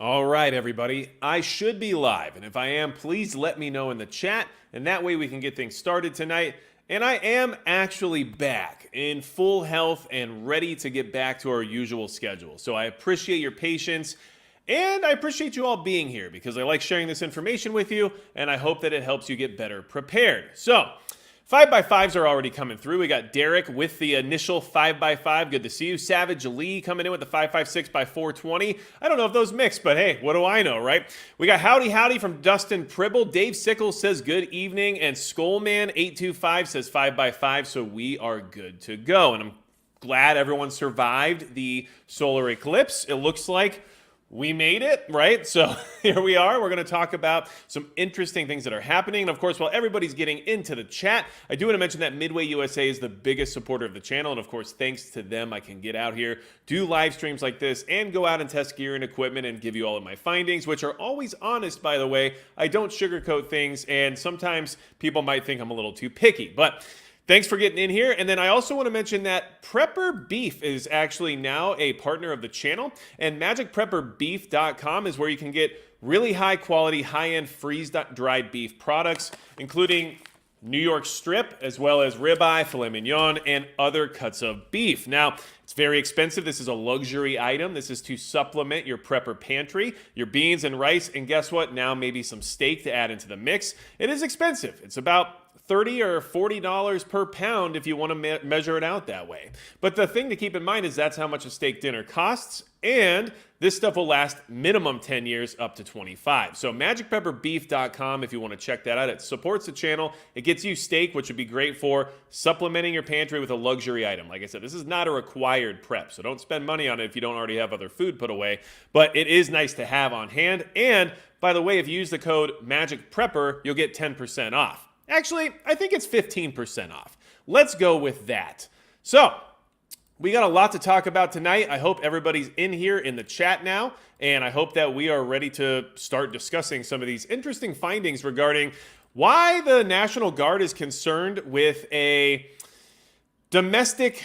All right, everybody. I should be live, and if I am, please let me know in the chat, and that way we can get things started tonight. And I am actually back in full health and ready to get back to our usual schedule. So I appreciate your patience, and I appreciate you all being here because I like sharing this information with you, and I hope that it helps you get better prepared. So 5x5s are already coming through. We got Derek with the initial 5x5. Good to see you. Savage Lee coming in with the 5.56x420. I don't know if those mix, but hey, what do I know, right? We got Howdy from Dustin Pribble. Dave Sickles says good evening. And Skullman825 says 5x5. So we are good to go. And I'm glad everyone survived the solar eclipse. It looks like we made it, right? So here we are. We're going to talk about some interesting things that are happening. And of course, while everybody's getting into the chat, I do want to mention that Midway USA is the biggest supporter of the channel. And of course, thanks to them, I can get out here, do live streams like this, and go out and test gear and equipment and give you all of my findings, which are always honest, by the way. I don't sugarcoat things, and sometimes people might think I'm a little too picky. But thanks for getting in here. And then I also want to mention that Prepper Beef is actually now a partner of the channel. And magicprepperbeef.com is where you can get really high quality, high-end freeze-dried beef products, including New York strip, as well as ribeye, filet mignon, and other cuts of beef. Now, it's very expensive. This is a luxury item. This is to supplement your prepper pantry, your beans and rice, and guess what? Now maybe some steak to add into the mix. It is expensive. It's about $30 or $40 per pound if you want to measure it out that way. But the thing to keep in mind is that's how much a steak dinner costs, and this stuff will last minimum 10 years up to 25. So magicprepperbeef.com if you want to check that out. It supports the channel. It gets you steak, which would be great for supplementing your pantry with a luxury item. Like I said, this is not a required prep, so don't spend money on it if you don't already have other food put away. But it is nice to have on hand. And by the way, if you use the code MAGICPREPPER, you'll get 10% off. Actually, I think it's 15% off. Let's go with that. So, we got a lot to talk about tonight. I hope everybody's in here in the chat now, and I hope that we are ready to start discussing some of these interesting findings regarding why the National Guard is concerned with a domestic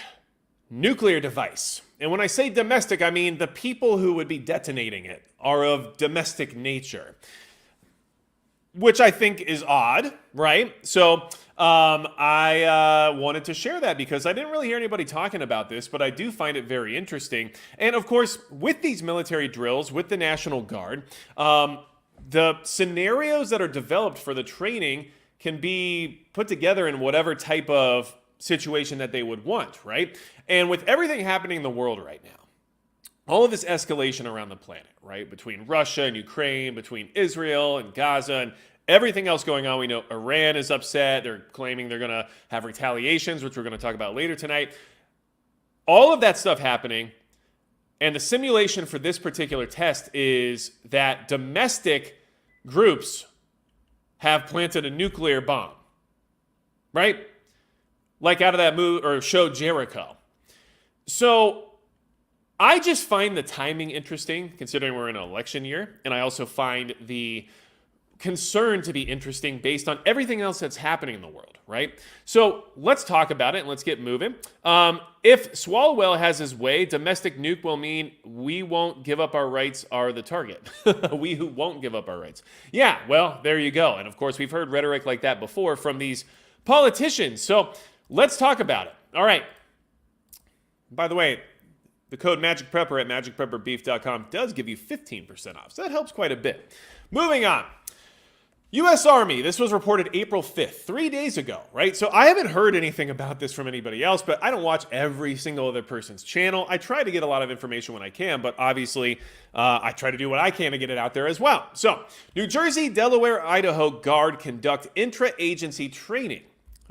nuclear device. And when I say domestic, I mean the people who would be detonating it are of domestic nature, which I think is odd, right? So I wanted to share that because I didn't really hear anybody talking about this, but I do find it very interesting. And of course, with these military drills, with the National Guard, the scenarios that are developed for the training can be put together in whatever type of situation that they would want, right? And with everything happening in the world right now, all of this escalation around the planet, right? Between Russia and Ukraine, between Israel and Gaza, and everything else going on. We know Iran is upset. They're claiming they're going to have retaliations, which we're going to talk about later tonight. All of that stuff happening. And the simulation for this particular test is that domestic groups have planted a nuclear bomb, right? Like out of that movie or show Jericho. So I just find the timing interesting, considering we're in an election year, and I also find the concern to be interesting based on everything else that's happening in the world, right? So let's talk about it and let's get moving. If Swalwell has his way, domestic nuke will mean we won't give up our rights are the target. We who won't give up our rights. Yeah, well, there you go. And of course, we've heard rhetoric like that before from these politicians. So let's talk about it. All right. By the way, the code MAGICPREPPER at magicprepperbeef.com does give you 15% off, so that helps quite a bit. Moving on. U.S. Army, this was reported April 5th, 3 days ago, right? So I haven't heard anything about this from anybody else, but I don't watch every single other person's channel. I try to get a lot of information when I can, but obviously I try to do what I can to get it out there as well. So, New Jersey, Delaware, Idaho Guard conduct intra-agency training.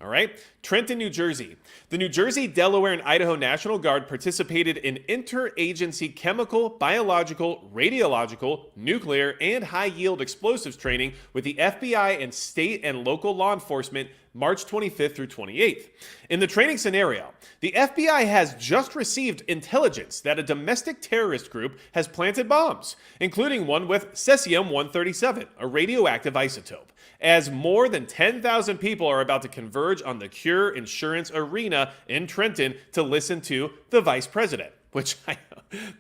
All right, Trenton, New Jersey. The New Jersey, Delaware, and Idaho National Guard participated in interagency chemical, biological, radiological, nuclear, and high-yield explosives training with the FBI and state and local law enforcement March 25th through 28th. In the training scenario, the FBI has just received intelligence that a domestic terrorist group has planted bombs, including one with cesium-137, a radioactive isotope, as more than 10,000 people are about to converge on the Cure Insurance Arena in Trenton to listen to the vice president, which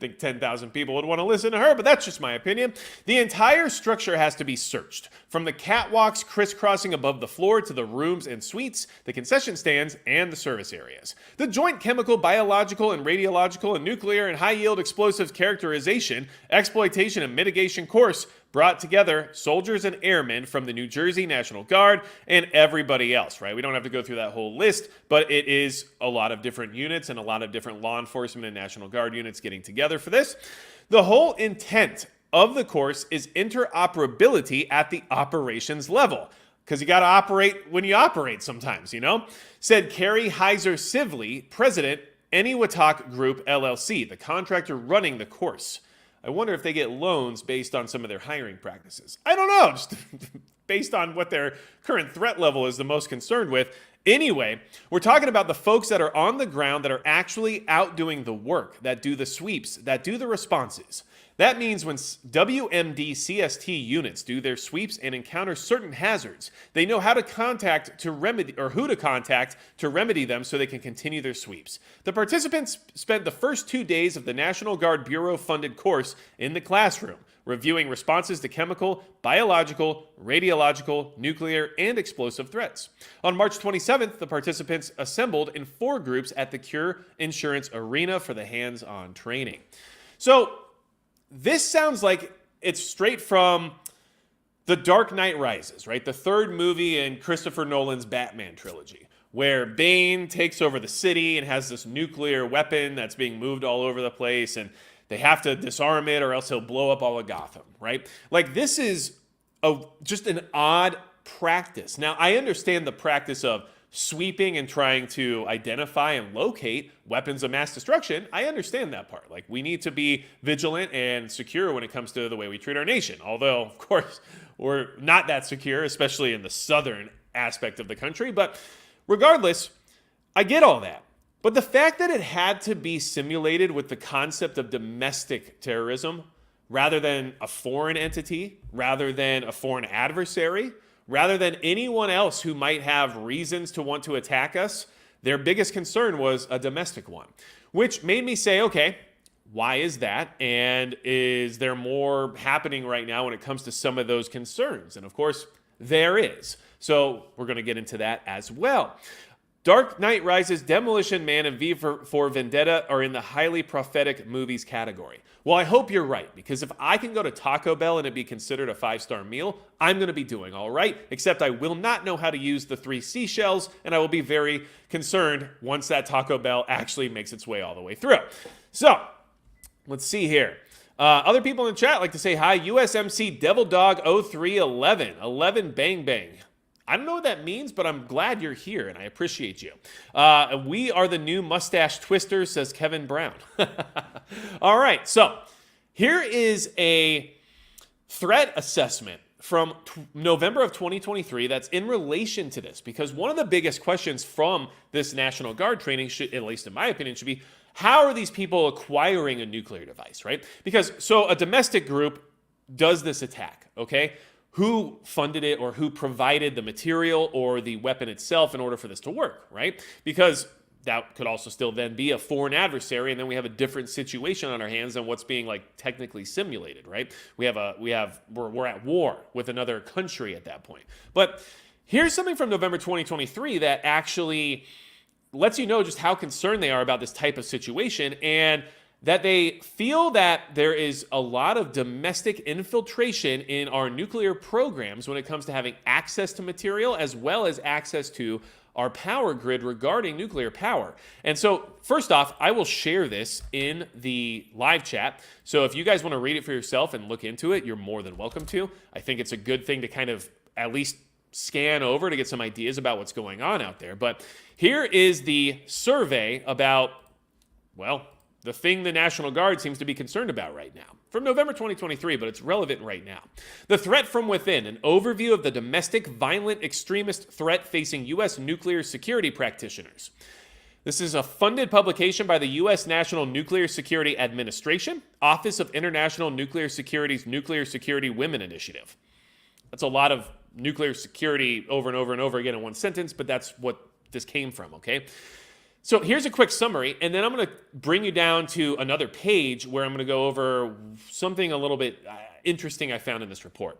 think 10,000 people would want to listen to her, but that's just my opinion. The entire structure has to be searched, from the catwalks crisscrossing above the floor to the rooms and suites, the concession stands, and the service areas. The Joint Chemical, Biological, and Radiological and Nuclear and High-Yield Explosives Characterization, Exploitation, and Mitigation course brought together soldiers and airmen from the New Jersey National Guard and everybody else, right? We don't have to go through that whole list, but it is a lot of different units and a lot of different law enforcement and National Guard units getting together for this. The whole intent of the course is interoperability at the operations level, because you got to operate when you operate sometimes, you know? Said Carrie Heiser Sivley, president, Eniwatak Group LLC, the contractor running the course. I wonder if they get loans based on some of their hiring practices. I don't know, just based on what their current threat level is the most concerned with. Anyway, we're talking about the folks that are on the ground that are actually out doing the work, that do the sweeps, that do the responses. That means when WMD CST units do their sweeps and encounter certain hazards, they know how to contact to remedy, or who to contact to remedy them so they can continue their sweeps. The participants spent the first 2 days of the National Guard Bureau-funded course in the classroom, reviewing responses to chemical, biological, radiological, nuclear, and explosive threats. On March 27th, the participants assembled in 4 groups at the Cure Insurance Arena for the hands-on training. So, this sounds like it's straight from The Dark Knight Rises, right? The third movie in Christopher Nolan's Batman trilogy, where Bane takes over the city and has this nuclear weapon that's being moved all over the place, and they have to disarm it or else he'll blow up all of Gotham, right? Like, this is just an odd practice. Now, I understand the practice of sweeping and trying to identify and locate weapons of mass destruction. I understand that part. Like, we need to be vigilant and secure when it comes to the way we treat our nation. Although, of course, we're not that secure, especially in the southern aspect of the country. But regardless, I get all that. But the fact that it had to be simulated with the concept of domestic terrorism rather than a foreign entity, rather than a foreign adversary, rather than anyone else who might have reasons to want to attack us, their biggest concern was a domestic one, which made me say, okay, why is that? And is there more happening right now when it comes to some of those concerns? And of course, there is. So we're going to get into that as well. Dark Knight Rises, Demolition Man, and V for Vendetta are in the highly prophetic movies category. Well, I hope you're right, because if I can go to Taco Bell and it be considered a 5-star meal, I'm going to be doing all right, except I will not know how to use the 3 seashells, and I will be very concerned once that Taco Bell actually makes its way all the way through. So, let's see here. Other people in the chat like to say hi. USMC Devil Dog 0311, 11 bang bang. I don't know what that means, but I'm glad you're here, and I appreciate you. We are the new mustache twisters, says Kevin Brown. All right, so here is a threat assessment from November of 2023 that's in relation to this, because one of the biggest questions from this National Guard training, should, at least in my opinion, should be, how are these people acquiring a nuclear device, right? Because, so a domestic group does this attack, okay? Who funded it or who provided the material or the weapon itself in order for this to work, right? Because that could also still then be a foreign adversary, and then we have a different situation on our hands than what's being like technically simulated, right? We're at war with another country at that point. But here's something from November 2023 that actually lets you know just how concerned they are about this type of situation, and that they feel that there is a lot of domestic infiltration in our nuclear programs when it comes to having access to material as well as access to our power grid regarding nuclear power. And so, first off, I will share this in the live chat. So if you guys want to read it for yourself and look into it, you're more than welcome to. I think it's a good thing to kind of at least scan over to get some ideas about what's going on out there. But here is the survey about, well, the thing the National Guard seems to be concerned about right now. From November 2023, but it's relevant right now. The threat from within, an overview of the domestic violent extremist threat facing U.S. nuclear security practitioners. This is a funded publication by the U.S. National Nuclear Security Administration, Office of International Nuclear Security's Nuclear Security Women Initiative. That's a lot of nuclear security over and over and over again in one sentence, but that's what this came from, okay? So here's a quick summary, and then I'm going to bring you down to another page where I'm going to go over something a little bit interesting I found in this report.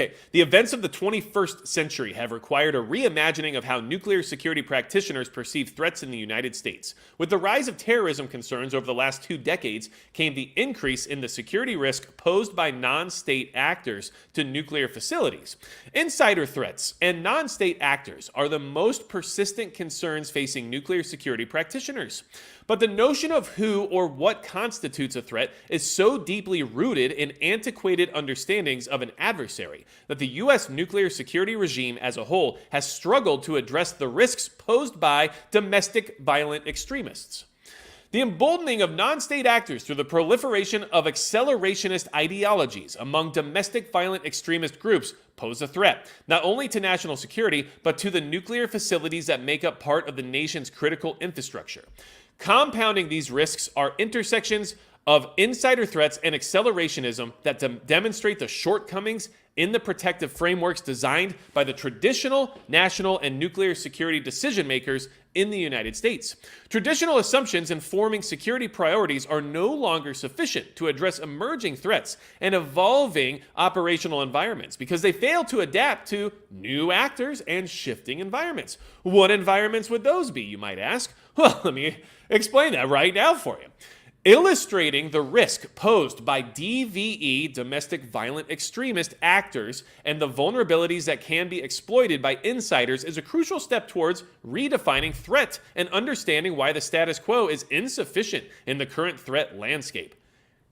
Okay, the events of the 21st century have required a reimagining of how nuclear security practitioners perceive threats in the United States. With the rise of terrorism concerns over the last 2 decades came the increase in the security risk posed by non-state actors to nuclear facilities. Insider threats and non-state actors are the most persistent concerns facing nuclear security practitioners. But the notion of who or what constitutes a threat is so deeply rooted in antiquated understandings of an adversary that the U.S. nuclear security regime as a whole has struggled to address the risks posed by domestic violent extremists. The emboldening of non-state actors through the proliferation of accelerationist ideologies among domestic violent extremist groups pose a threat, not only to national security, but to the nuclear facilities that make up part of the nation's critical infrastructure. Compounding these risks are intersections of insider threats and accelerationism that demonstrate the shortcomings in the protective frameworks designed by the traditional national and nuclear security decision makers in the United States. Traditional assumptions informing security priorities are no longer sufficient to address emerging threats and evolving operational environments because they fail to adapt to new actors and shifting environments. What environments would those be, you might ask? Well, let me explain that right now for you. Illustrating the risk posed by DVE, domestic violent extremist actors, and the vulnerabilities that can be exploited by insiders is a crucial step towards redefining threat and understanding why the status quo is insufficient in the current threat landscape.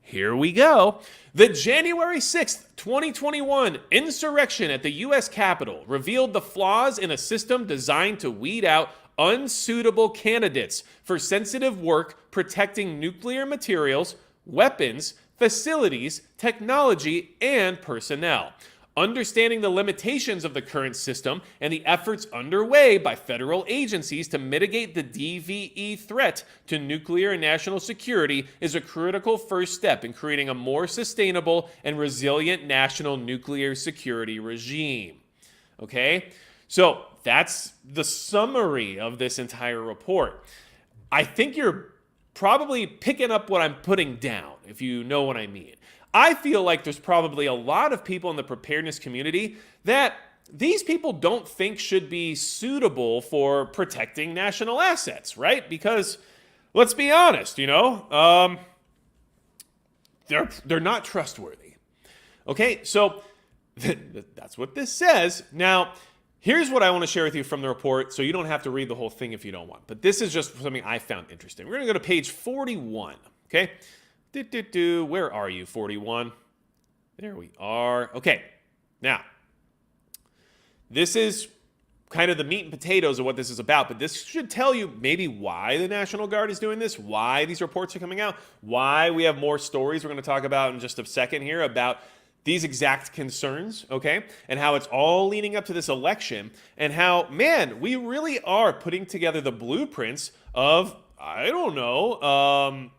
Here we go. The January 6th, 2021 insurrection at the U.S. Capitol revealed the flaws in a system designed to weed out unsuitable candidates for sensitive work protecting nuclear materials, weapons, facilities, technology, and personnel. Understanding the limitations of the current system and the efforts underway by federal agencies to mitigate the DVE threat to nuclear and national security is a critical first step in creating a more sustainable and resilient national nuclear security regime. Okay? So that's the summary of this entire report. I think you're probably picking up what I'm putting down, if you know what I mean. I feel like there's probably a lot of people in the preparedness community that these people don't think should be suitable for protecting national assets, right? Because let's be honest, they're not trustworthy. Okay, so that's what this says. Now, here's what I want to share with you from the report, so you don't have to read the whole thing if you don't want. But this is just something I found interesting. We're going to go to page 41, okay? Where are you, 41? There we are. Okay, now, this is kind of the meat and potatoes of what this is about, but this should tell you maybe why the National Guard is doing this, why these reports are coming out, why we have more stories we're going to talk about in just a second here about these exact concerns, okay? And how it's all leading up to this election and how, man, we really are putting together the blueprints of, I don't know,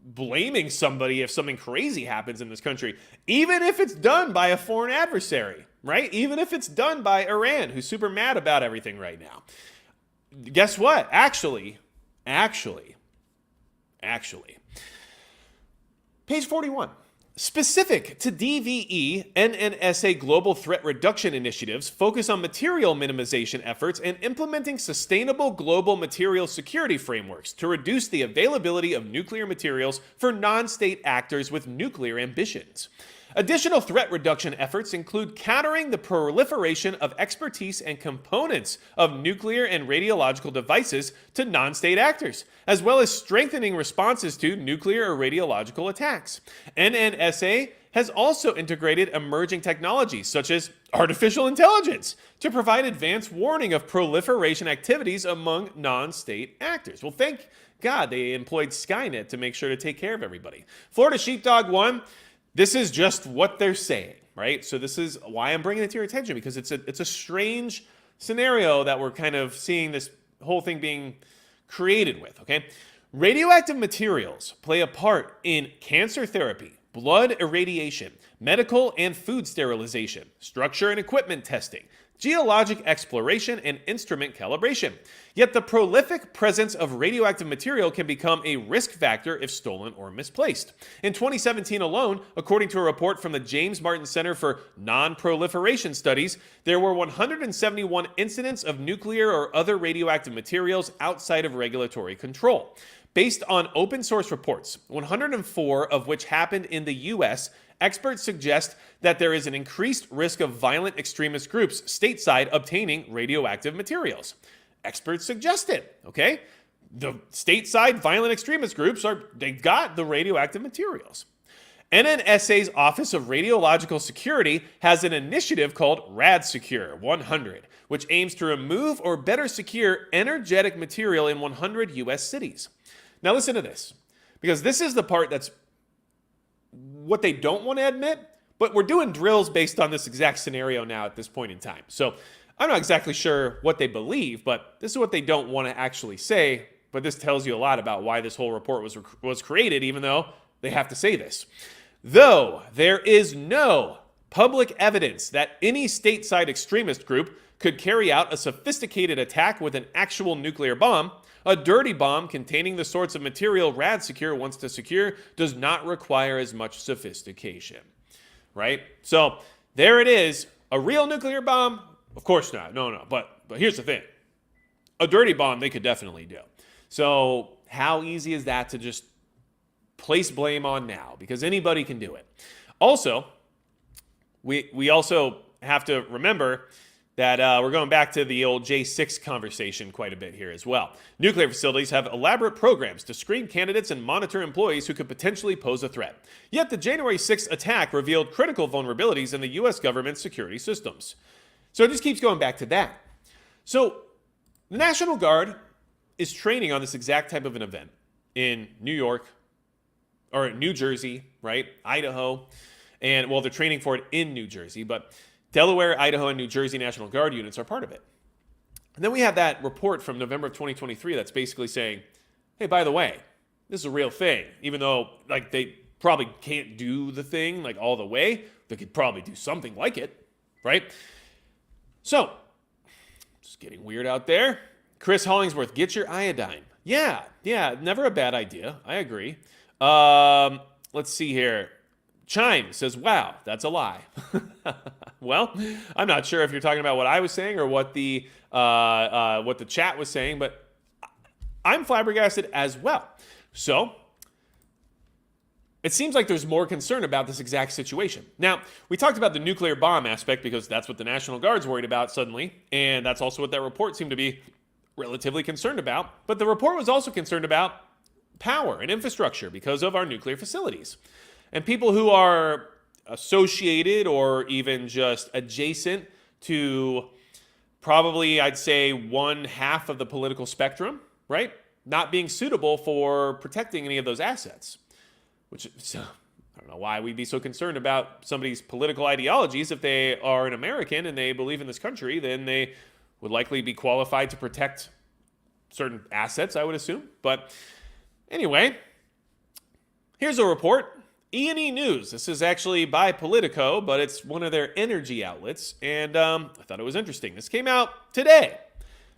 blaming somebody if something crazy happens in this country, even if it's done by a foreign adversary, right? Even if it's done by Iran, who's super mad about everything right now. Guess what? Actually, page 41. Specific to DVE, NNSA global threat reduction initiatives focus on material minimization efforts and implementing sustainable global material security frameworks to reduce the availability of nuclear materials for non-state actors with nuclear ambitions. Additional threat reduction efforts include countering the proliferation of expertise and components of nuclear and radiological devices to non-state actors, as well as strengthening responses to nuclear or radiological attacks. NNSA has also integrated emerging technologies such as artificial intelligence to provide advanced warning of proliferation activities among non-state actors. Well, thank God they employed Skynet to make sure to take care of everybody. Florida Sheepdog 1, this is just what they're saying, right? So this is why I'm bringing it to your attention, because it's a strange scenario that we're kind of seeing this whole thing being created with, okay? Radioactive materials play a part in cancer therapy, blood irradiation, medical and food sterilization, structure and equipment testing, geologic exploration, and instrument calibration. Yet the prolific presence of radioactive material can become a risk factor if stolen or misplaced. In 2017 alone, according to a report from the James Martin Center for Non-Proliferation Studies, there were 171 incidents of nuclear or other radioactive materials outside of regulatory control. Based on open source reports, 104 of which happened in the US, experts suggest that there is an increased risk of violent extremist groups stateside obtaining radioactive materials. Experts suggest it, okay? The stateside violent extremist groups they've got the radioactive materials. NNSA's Office of Radiological Security has an initiative called RadSecure 100, which aims to remove or better secure energetic material in 100 US cities. Now listen to this, because this is the part that's what they don't want to admit, but we're doing drills based on this exact scenario now at this point in time. So I'm not exactly sure what they believe, but this is what they don't want to actually say, but this tells you a lot about why this whole report was created, even though they have to say this. Though there is no public evidence that any stateside extremist group could carry out a sophisticated attack with an actual nuclear bomb, a dirty bomb containing the sorts of material RadSecure wants to secure does not require as much sophistication, right? So there it is. A real nuclear bomb? Of course not. No. But here's the thing. A dirty bomb they could definitely do. So how easy is that to just place blame on now? Because anybody can do it. Also, we also have to remember that we're going back to the old J6 conversation quite a bit here as well. Nuclear facilities have elaborate programs to screen candidates and monitor employees who could potentially pose a threat. Yet the January 6th attack revealed critical vulnerabilities in the U.S. government's security systems. So it just keeps going back to that. So the National Guard is training on this exact type of an event in New York, or New Jersey, right? Idaho. And, well, they're training for it in New Jersey, but Delaware, Idaho, and New Jersey National Guard units are part of it. And then we have that report from November of 2023 that's basically saying, hey, by the way, this is a real thing. Even though like they probably can't do the thing like all the way, they could probably do something like it, right? So, just getting weird out there. Chris Hollingsworth, get your iodine. Yeah, never a bad idea. I agree. Let's see here. Chime says, wow, that's a lie. Well, I'm not sure if you're talking about what I was saying or what the chat was saying, but I'm flabbergasted as well. So it seems like there's more concern about this exact situation. Now, we talked about the nuclear bomb aspect because that's what the National Guard's worried about suddenly, and that's also what that report seemed to be relatively concerned about. But the report was also concerned about power and infrastructure because of our nuclear facilities. And people who are associated or even just adjacent to probably, I'd say, one half of the political spectrum, right? Not being suitable for protecting any of those assets. Which, I don't know why we'd be so concerned about somebody's political ideologies. If they are an American and they believe in this country, then they would likely be qualified to protect certain assets, I would assume. But anyway, here's a report. E&E News. This is actually by Politico, but it's one of their energy outlets, and I thought it was interesting. This came out today.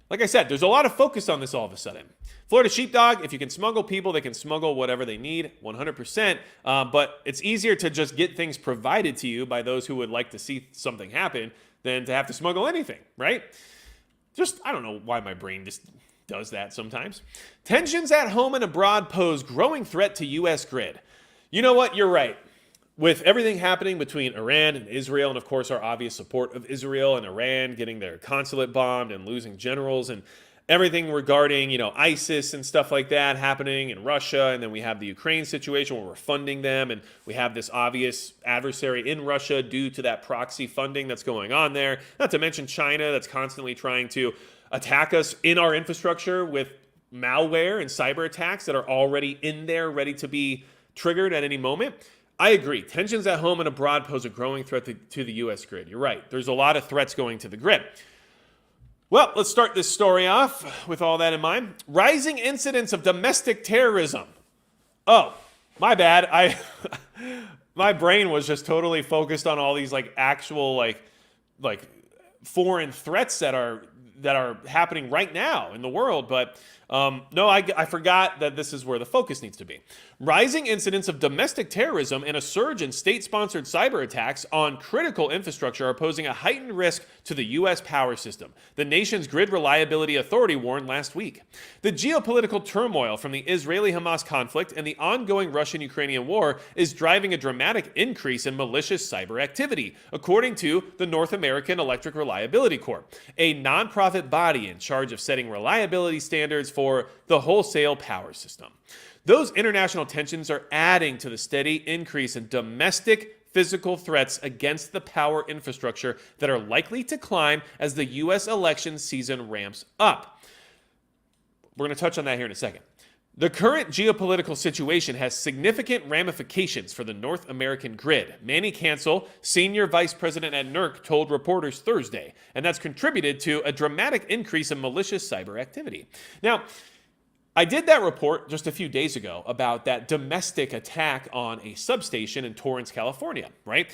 Like I said, there's a lot of focus on this all of a sudden. Florida Sheepdog, if you can smuggle people, they can smuggle whatever they need, 100%, but it's easier to just get things provided to you by those who would like to see something happen than to have to smuggle anything, right? Just, I don't know why my brain just does that sometimes. Tensions at home and abroad pose growing threat to U.S. grid. You know what? You're right. With everything happening between Iran and Israel, and of course our obvious support of Israel and Iran getting their consulate bombed and losing generals and everything regarding, ISIS and stuff like that happening in Russia, and then we have the Ukraine situation where we're funding them, and we have this obvious adversary in Russia due to that proxy funding that's going on there. Not to mention China that's constantly trying to attack us in our infrastructure with malware and cyber attacks that are already in there ready to be triggered at any moment. I agree. Tensions at home and abroad pose a growing threat to the U.S. grid. You're right. There's a lot of threats going to the grid. Well, let's start this story off with all that in mind. Rising incidents of domestic terrorism. Oh, my bad. My brain was just totally focused on all these like actual like foreign threats that are happening right now in the world. But no, I forgot that this is where the focus needs to be. Rising incidents of domestic terrorism and a surge in state-sponsored cyber attacks on critical infrastructure are posing a heightened risk to the U.S. power system, the nation's Grid Reliability Authority warned last week. The geopolitical turmoil from the Israeli-Hamas conflict and the ongoing Russian-Ukrainian war is driving a dramatic increase in malicious cyber activity, according to the North American Electric Reliability Corp, a nonprofit body in charge of setting reliability standards for the wholesale power system. Those international tensions are adding to the steady increase in domestic physical threats against the power infrastructure that are likely to climb as the U.S. election season ramps up. We're going to touch on that here in a second. The current geopolitical situation has significant ramifications for the North American grid, Manny Cancel, senior vice president at NERC, told reporters Thursday, and that's contributed to a dramatic increase in malicious cyber activity. Now, I did that report just a few days ago about that domestic attack on a substation in Torrance, California, right?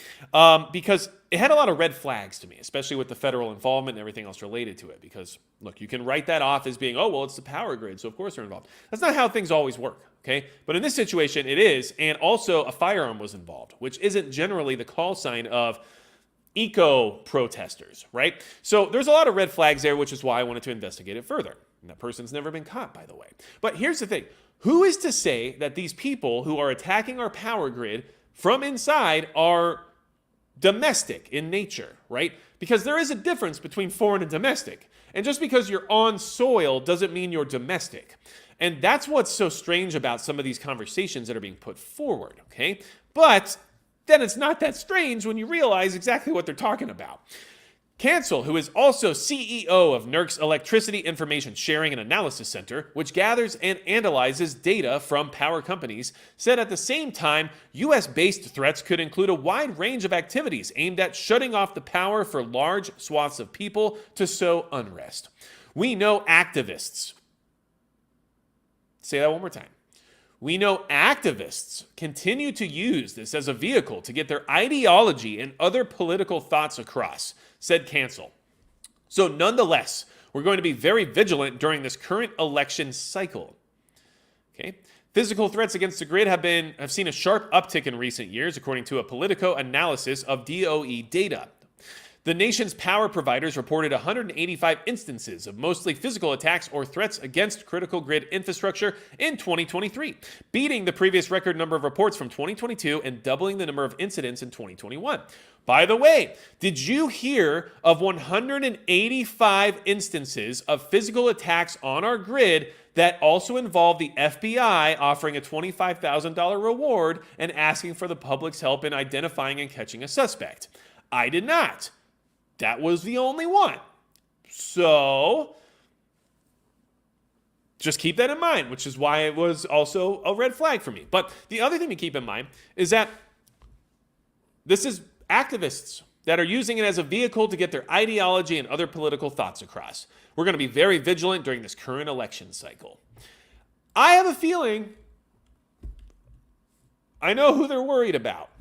Because it had a lot of red flags to me, especially with the federal involvement and everything else related to it. Because, look, you can write that off as being, oh, well, it's the power grid, so of course they're involved. That's not how things always work, okay? But in this situation, it is, and also a firearm was involved, which isn't generally the call sign of eco-protesters, right? So there's a lot of red flags there, which is why I wanted to investigate it further. And that person's never been caught, by the way. But here's the thing. Who is to say that these people who are attacking our power grid from inside are domestic in nature, right? Because there is a difference between foreign and domestic. And just because you're on soil doesn't mean you're domestic. And that's what's so strange about some of these conversations that are being put forward, okay? But then it's not that strange when you realize exactly what they're talking about. Cancel, who is also CEO of NERC's Electricity Information Sharing and Analysis Center, which gathers and analyzes data from power companies, said at the same time, U.S.-based threats could include a wide range of activities aimed at shutting off the power for large swaths of people to sow unrest. We know activists. Say that one more time. We know activists continue to use this as a vehicle to get their ideology and other political thoughts across, said Cancel. So nonetheless, we're going to be very vigilant during this current election cycle. Okay? Physical threats against the grid have seen a sharp uptick in recent years, according to a Politico analysis of DOE data. The nation's power providers reported 185 instances of mostly physical attacks or threats against critical grid infrastructure in 2023, beating the previous record number of reports from 2022 and doubling the number of incidents in 2021. By the way, did you hear of 185 instances of physical attacks on our grid that also involved the FBI offering a $25,000 reward and asking for the public's help in identifying and catching a suspect? I did not. That was the only one. So just keep that in mind, which is why it was also a red flag for me. But the other thing to keep in mind is that this is activists that are using it as a vehicle to get their ideology and other political thoughts across. We're going to be very vigilant during this current election cycle. I have a feeling I know who they're worried about,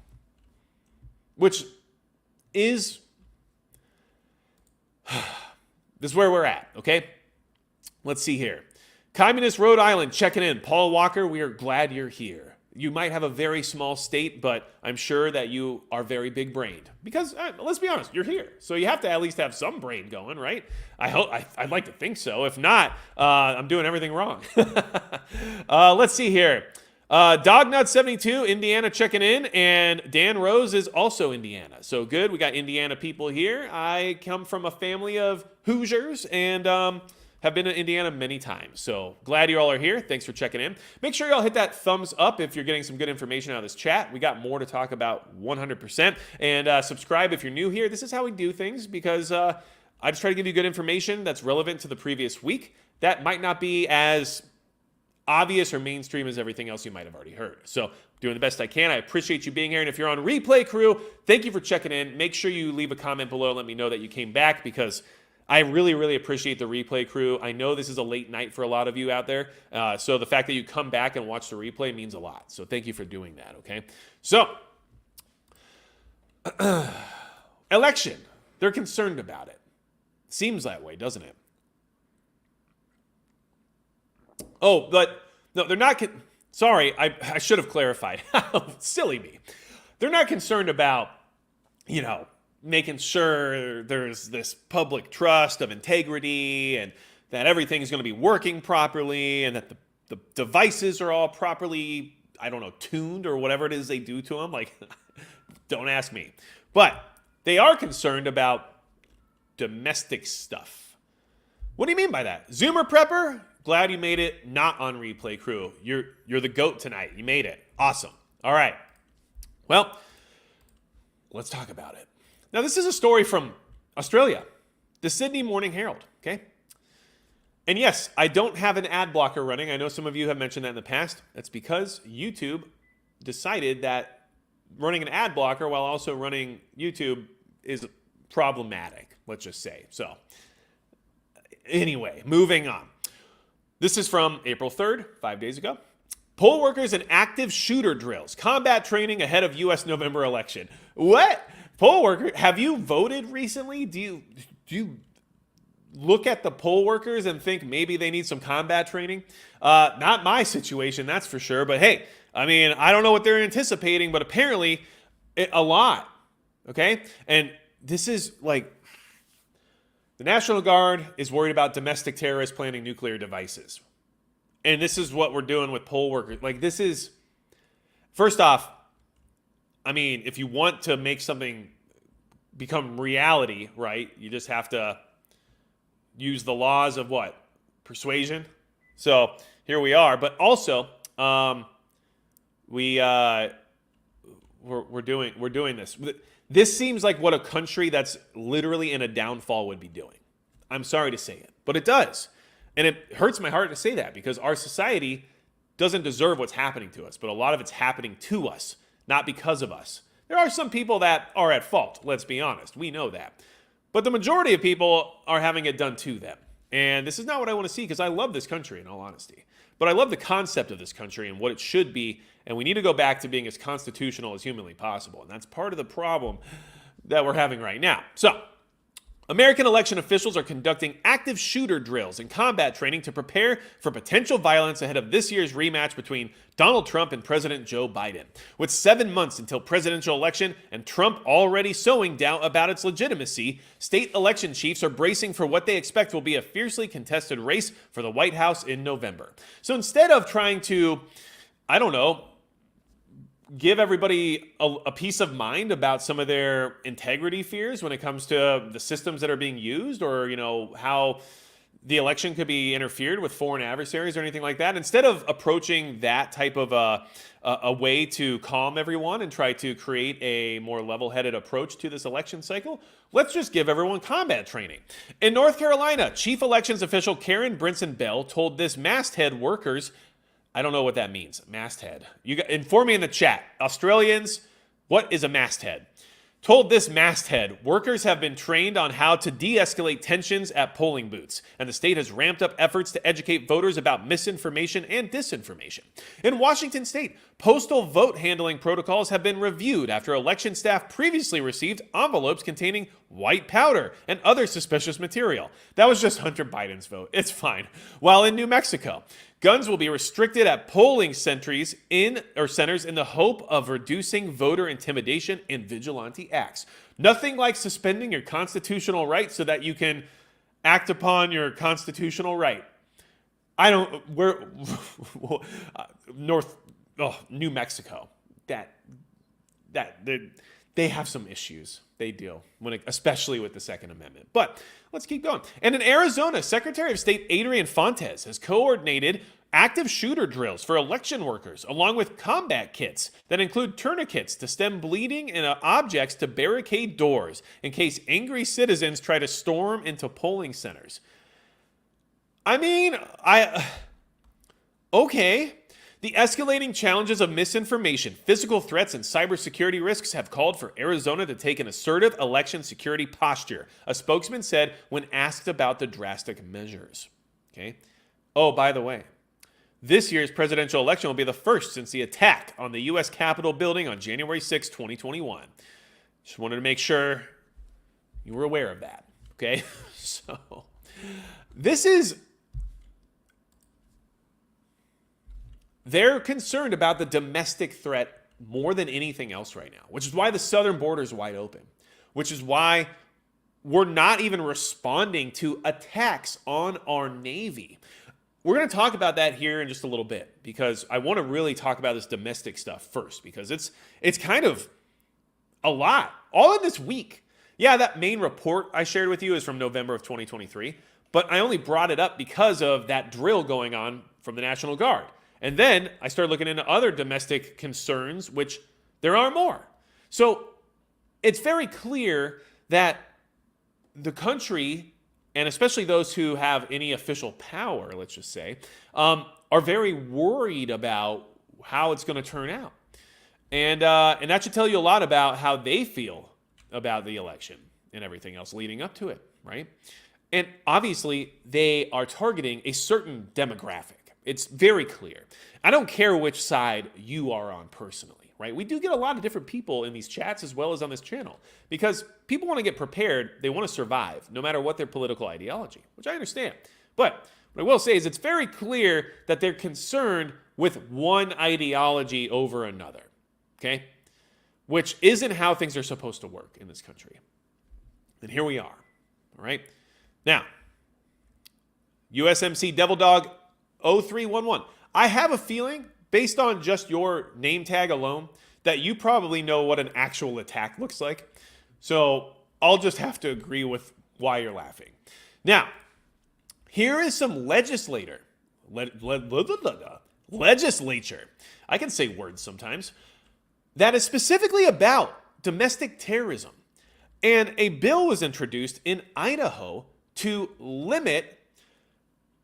which is this is where we're at, okay? Let's see here. Communist Rhode Island checking in. Paul Walker, we are glad you're here. You might have a very small state, but I'm sure that you are very big-brained. Because, let's be honest, you're here. So you have to at least have some brain going, right? I'd like to think so. If not, I'm doing everything wrong. Let's see here. Dognut72, Indiana checking in, and Dan Rose is also Indiana. So good, we got Indiana people here. I come from a family of Hoosiers and have been to Indiana many times. So glad you all are here. Thanks for checking in. Make sure y'all hit that thumbs up if you're getting some good information out of this chat. We got more to talk about 100%. And subscribe if you're new here. This is how we do things because I just try to give you good information that's relevant to the previous week. That might not be as obvious or mainstream as everything else you might have already heard. So doing the best I can. I appreciate you being here. And if you're on replay crew, thank you for checking in. Make sure you leave a comment below and let me know that you came back because I really, really appreciate the replay crew. I know this is a late night for a lot of you out there. So the fact that you come back and watch the replay means a lot. So thank you for doing that, okay? So Election. They're concerned about it. Seems that way, doesn't it? Oh, but no, they're not. Sorry, I should have clarified. Silly me. They're not concerned about, making sure there's this public trust of integrity and that everything's going to be working properly and that the devices are all properly, tuned or whatever it is they do to them. Like, don't ask me. But they are concerned about domestic stuff. What do you mean by that? Zoomer Prepper, glad you made it not on Replay Crew. You're the GOAT tonight. You made it. Awesome. All right. Well, let's talk about it. Now, this is a story from Australia, the Sydney Morning Herald, okay? And yes, I don't have an ad blocker running. I know some of you have mentioned that in the past. That's because YouTube decided that running an ad blocker while also running YouTube is problematic, let's just say. So, anyway, moving on. This is from April 3rd, 5 days ago. Poll workers and active shooter drills. Combat training ahead of U.S. November election. What? Poll worker, have you voted recently? Do you look at the poll workers and think maybe they need some combat training? Not my situation, that's for sure. But hey, I don't know what they're anticipating, but apparently a lot. Okay? And this is like, the National Guard is worried about domestic terrorists planting nuclear devices. And this is what we're doing with poll workers. Like, this is, first off, if you want to make something become reality, right, you just have to use the laws of what? Persuasion. So here we are. But also, we're doing this. This seems like what a country that's literally in a downfall would be doing. I'm sorry to say it, but it does. And it hurts my heart to say that because our society doesn't deserve what's happening to us, but a lot of it's happening to us, not because of us. There are some people that are at fault, let's be honest. We know that. But the majority of people are having it done to them. And this is not what I want to see because I love this country, in all honesty. But I love the concept of this country and what it should be. And we need to go back to being as constitutional as humanly possible. And that's part of the problem that we're having right now. So, American election officials are conducting active shooter drills and combat training to prepare for potential violence ahead of this year's rematch between Donald Trump and President Joe Biden. With 7 months until presidential election and Trump already sowing doubt about its legitimacy, state election chiefs are bracing for what they expect will be a fiercely contested race for the White House in November. So instead of trying to, give everybody a peace of mind about some of their integrity fears when it comes to the systems that are being used or, how the election could be interfered with foreign adversaries or anything like that. Instead of approaching that type of a way to calm everyone and try to create a more level-headed approach to this election cycle, let's just give everyone combat training. In North Carolina, Chief Elections official Karen Brinson Bell told this masthead workers, I don't know what that means. Masthead. Inform me in the chat. Australians, what is a masthead? Told this masthead, workers have been trained on how to de-escalate tensions at polling booths, and the state has ramped up efforts to educate voters about misinformation and disinformation. In Washington state, postal vote handling protocols have been reviewed after election staff previously received envelopes containing white powder and other suspicious material. That was just Hunter Biden's vote. It's fine. While in New Mexico, guns will be restricted at polling centers in the hope of reducing voter intimidation and vigilante acts. Nothing like suspending your constitutional right so that you can act upon your constitutional right. New Mexico. They have some issues. They do, especially with the Second Amendment. But let's keep going. And in Arizona, Secretary of State Adrian Fontes has coordinated active shooter drills for election workers, along with combat kits that include tourniquets to stem bleeding and objects to barricade doors in case angry citizens try to storm into polling centers. Okay. The escalating challenges of misinformation, physical threats, and cybersecurity risks have called for Arizona to take an assertive election security posture, a spokesman said when asked about the drastic measures. Okay. Oh, by the way, this year's presidential election will be the first since the attack on the U.S. Capitol building on January 6, 2021. Just wanted to make sure you were aware of that, okay? So they're concerned about the domestic threat more than anything else right now, which is why the southern border is wide open, which is why we're not even responding to attacks on our Navy. We're going to talk about that here in just a little bit, because I want to really talk about this domestic stuff first, because it's kind of a lot. All in this week. Yeah, that main report I shared with you is from November of 2023, but I only brought it up because of that drill going on from the National Guard. And then I started looking into other domestic concerns, which there are more. So it's very clear that the country, and especially those who have any official power, let's just say, are very worried about how it's going to turn out. And that should tell you a lot about how they feel about the election and everything else leading up to it, right? And obviously, they are targeting a certain demographic. It's very clear. I don't care which side you are on personally, right? We do get a lot of different people in these chats as well as on this channel, because people want to get prepared. They want to survive no matter what their political ideology, which I understand. But what I will say is it's very clear that they're concerned with one ideology over another, okay? Which isn't how things are supposed to work in this country. And here we are, all right? Now, USMC Devil Dog 0311. I have a feeling, based on just your name tag alone, that you probably know what an actual attack looks like. So I'll just have to agree with why you're laughing. Now, here is some legislature. I can say words sometimes. That is specifically about domestic terrorism. And a bill was introduced in Idaho to limit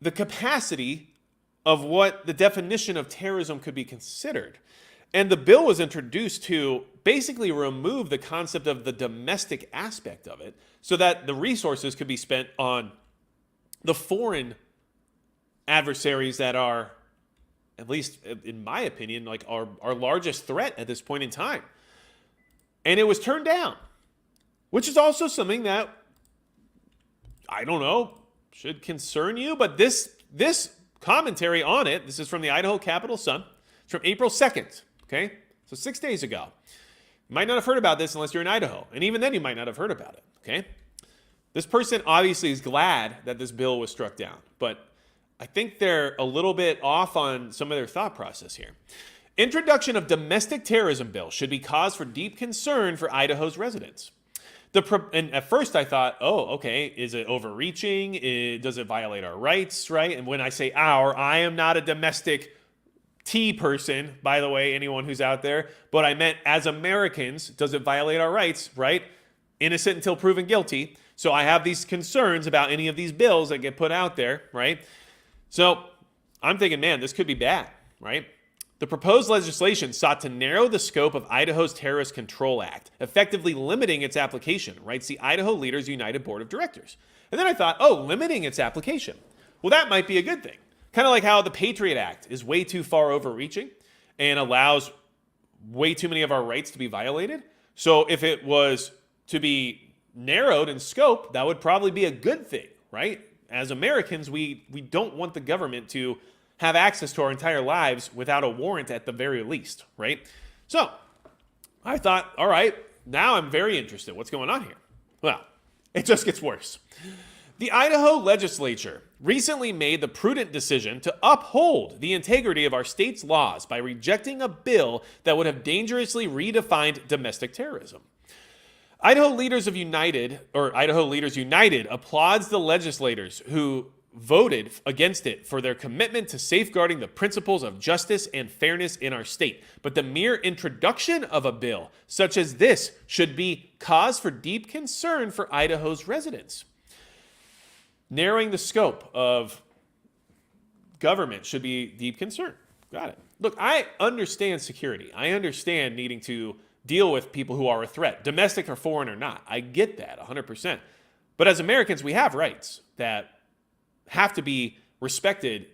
the capacity of what the definition of terrorism could be considered. And the bill was introduced to basically remove the concept of the domestic aspect of it, so that the resources could be spent on the foreign adversaries that are, at least in my opinion, like our largest threat at this point in time. And it was turned down, which is also something that, I don't know, should concern you. But this commentary on it, this is from the Idaho Capital Sun. It's from April 2nd, okay? So 6 days ago. You might not have heard about this unless you're in Idaho. And even then, you might not have heard about it, okay? This person obviously is glad that this bill was struck down, but I think they're a little bit off on some of their thought process here. Introduction of domestic terrorism bill should be cause for deep concern for Idaho's residents. And at first I thought, oh, okay, is it overreaching? Does it violate our rights, right? And when I say our, I am not a domestic T person, by the way, anyone who's out there, but I meant as Americans, does it violate our rights, right? Innocent until proven guilty. So I have these concerns about any of these bills that get put out there, right? So I'm thinking, man, this could be bad, right? The proposed legislation sought to narrow the scope of Idaho's Terrorist Control Act, effectively limiting its application, writes the Idaho Leaders United Board of Directors. And then I thought, oh, limiting its application. Well, that might be a good thing. Kind of like how the Patriot Act is way too far overreaching and allows way too many of our rights to be violated. So if it was to be narrowed in scope, that would probably be a good thing, right? As Americans, we don't want the government to have access to our entire lives without a warrant at the very least, right? So I thought, all right, now I'm very interested. What's going on here? Well, it just gets worse. The Idaho legislature recently made the prudent decision to uphold the integrity of our state's laws by rejecting a bill that would have dangerously redefined domestic terrorism. Idaho Leaders United applauds the legislators who voted against it for their commitment to safeguarding the principles of justice and fairness in our state. But the mere introduction of a bill such as this should be cause for deep concern for Idaho's residents. Narrowing the scope of government should be deep concern. Got it. Look, I understand security. I understand needing to deal with people who are a threat, domestic or foreign or not. I get that 100%. But as Americans, we have rights that have to be respected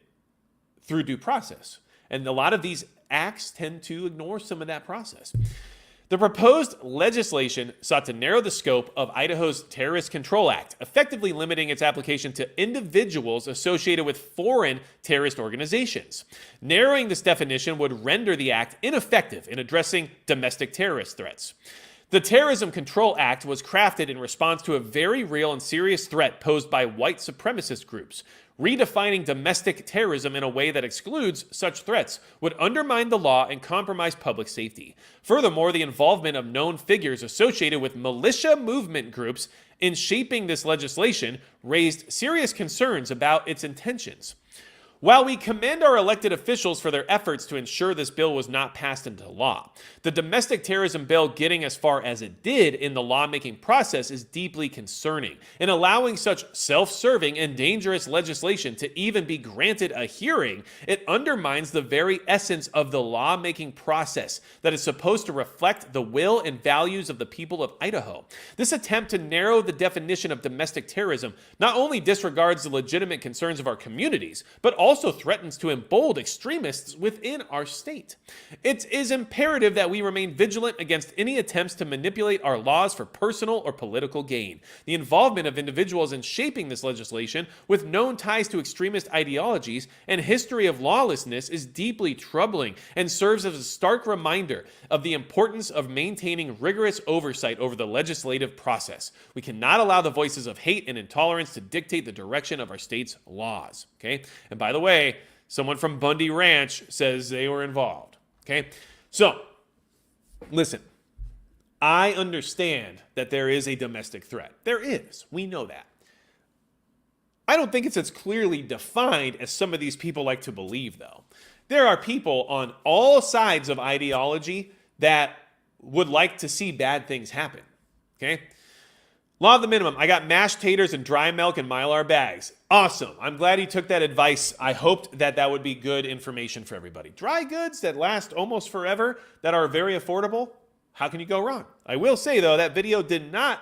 through due process. And a lot of these acts tend to ignore some of that process. The proposed legislation sought to narrow the scope of Idaho's Terrorist Control Act, effectively limiting its application to individuals associated with foreign terrorist organizations. Narrowing this definition would render the act ineffective in addressing domestic terrorist threats. The Terrorism Control Act was crafted in response to a very real and serious threat posed by white supremacist groups. Redefining domestic terrorism in a way that excludes such threats would undermine the law and compromise public safety. Furthermore, the involvement of known figures associated with militia movement groups in shaping this legislation raised serious concerns about its intentions. While we commend our elected officials for their efforts to ensure this bill was not passed into law, the domestic terrorism bill getting as far as it did in the lawmaking process is deeply concerning. In allowing such self-serving and dangerous legislation to even be granted a hearing, it undermines the very essence of the lawmaking process that is supposed to reflect the will and values of the people of Idaho. This attempt to narrow the definition of domestic terrorism not only disregards the legitimate concerns of our communities, but also threatens to embolden extremists within our state. It is imperative that we remain vigilant against any attempts to manipulate our laws for personal or political gain. The involvement of individuals in shaping this legislation with known ties to extremist ideologies and history of lawlessness is deeply troubling and serves as a stark reminder of the importance of maintaining rigorous oversight over the legislative process. We cannot allow the voices of hate and intolerance to dictate the direction of our state's laws. Okay? And by the way, someone from Bundy Ranch says they were involved. Okay? So, listen. I understand that there is a domestic threat. There is. We know that. I don't think it's as clearly defined as some of these people like to believe, though. There are people on all sides of ideology that would like to see bad things happen. Okay? Law of the minimum. I got mashed taters and dry milk in Mylar bags. Awesome. I'm glad he took that advice. I hoped that that would be good information for everybody. Dry goods that last almost forever, that are very affordable, how can you go wrong? I will say, though, that video did not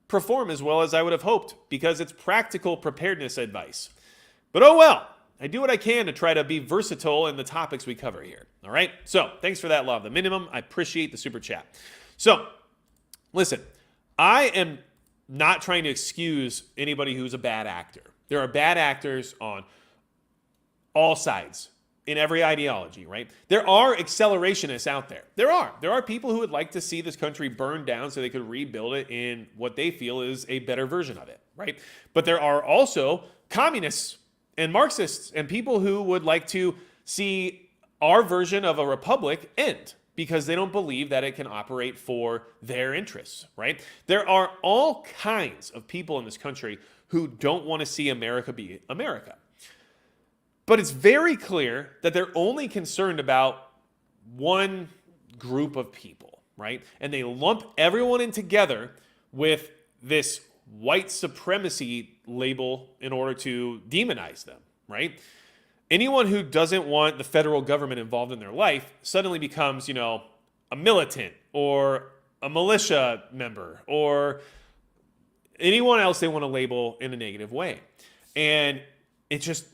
perform as well as I would have hoped because it's practical preparedness advice. But oh well. I do what I can to try to be versatile in the topics we cover here. All right? So, thanks for that, Law of the Minimum. I appreciate the super chat. So, listen, I am not trying to excuse anybody who's a bad actor. There are bad actors on all sides in every ideology, right? There are accelerationists out there. There are people who would like to see this country burn down so they could rebuild it in what they feel is a better version of it, right? But there are also communists and Marxists and people who would like to see our version of a republic end because they don't believe that it can operate for their interests, right? There are all kinds of people in this country who don't want to see America be America. But it's very clear that they're only concerned about one group of people, right? And they lump everyone in together with this white supremacy label in order to demonize them, right? Anyone who doesn't want the federal government involved in their life suddenly becomes, a militant or a militia member or anyone else they want to label in a negative way. And it just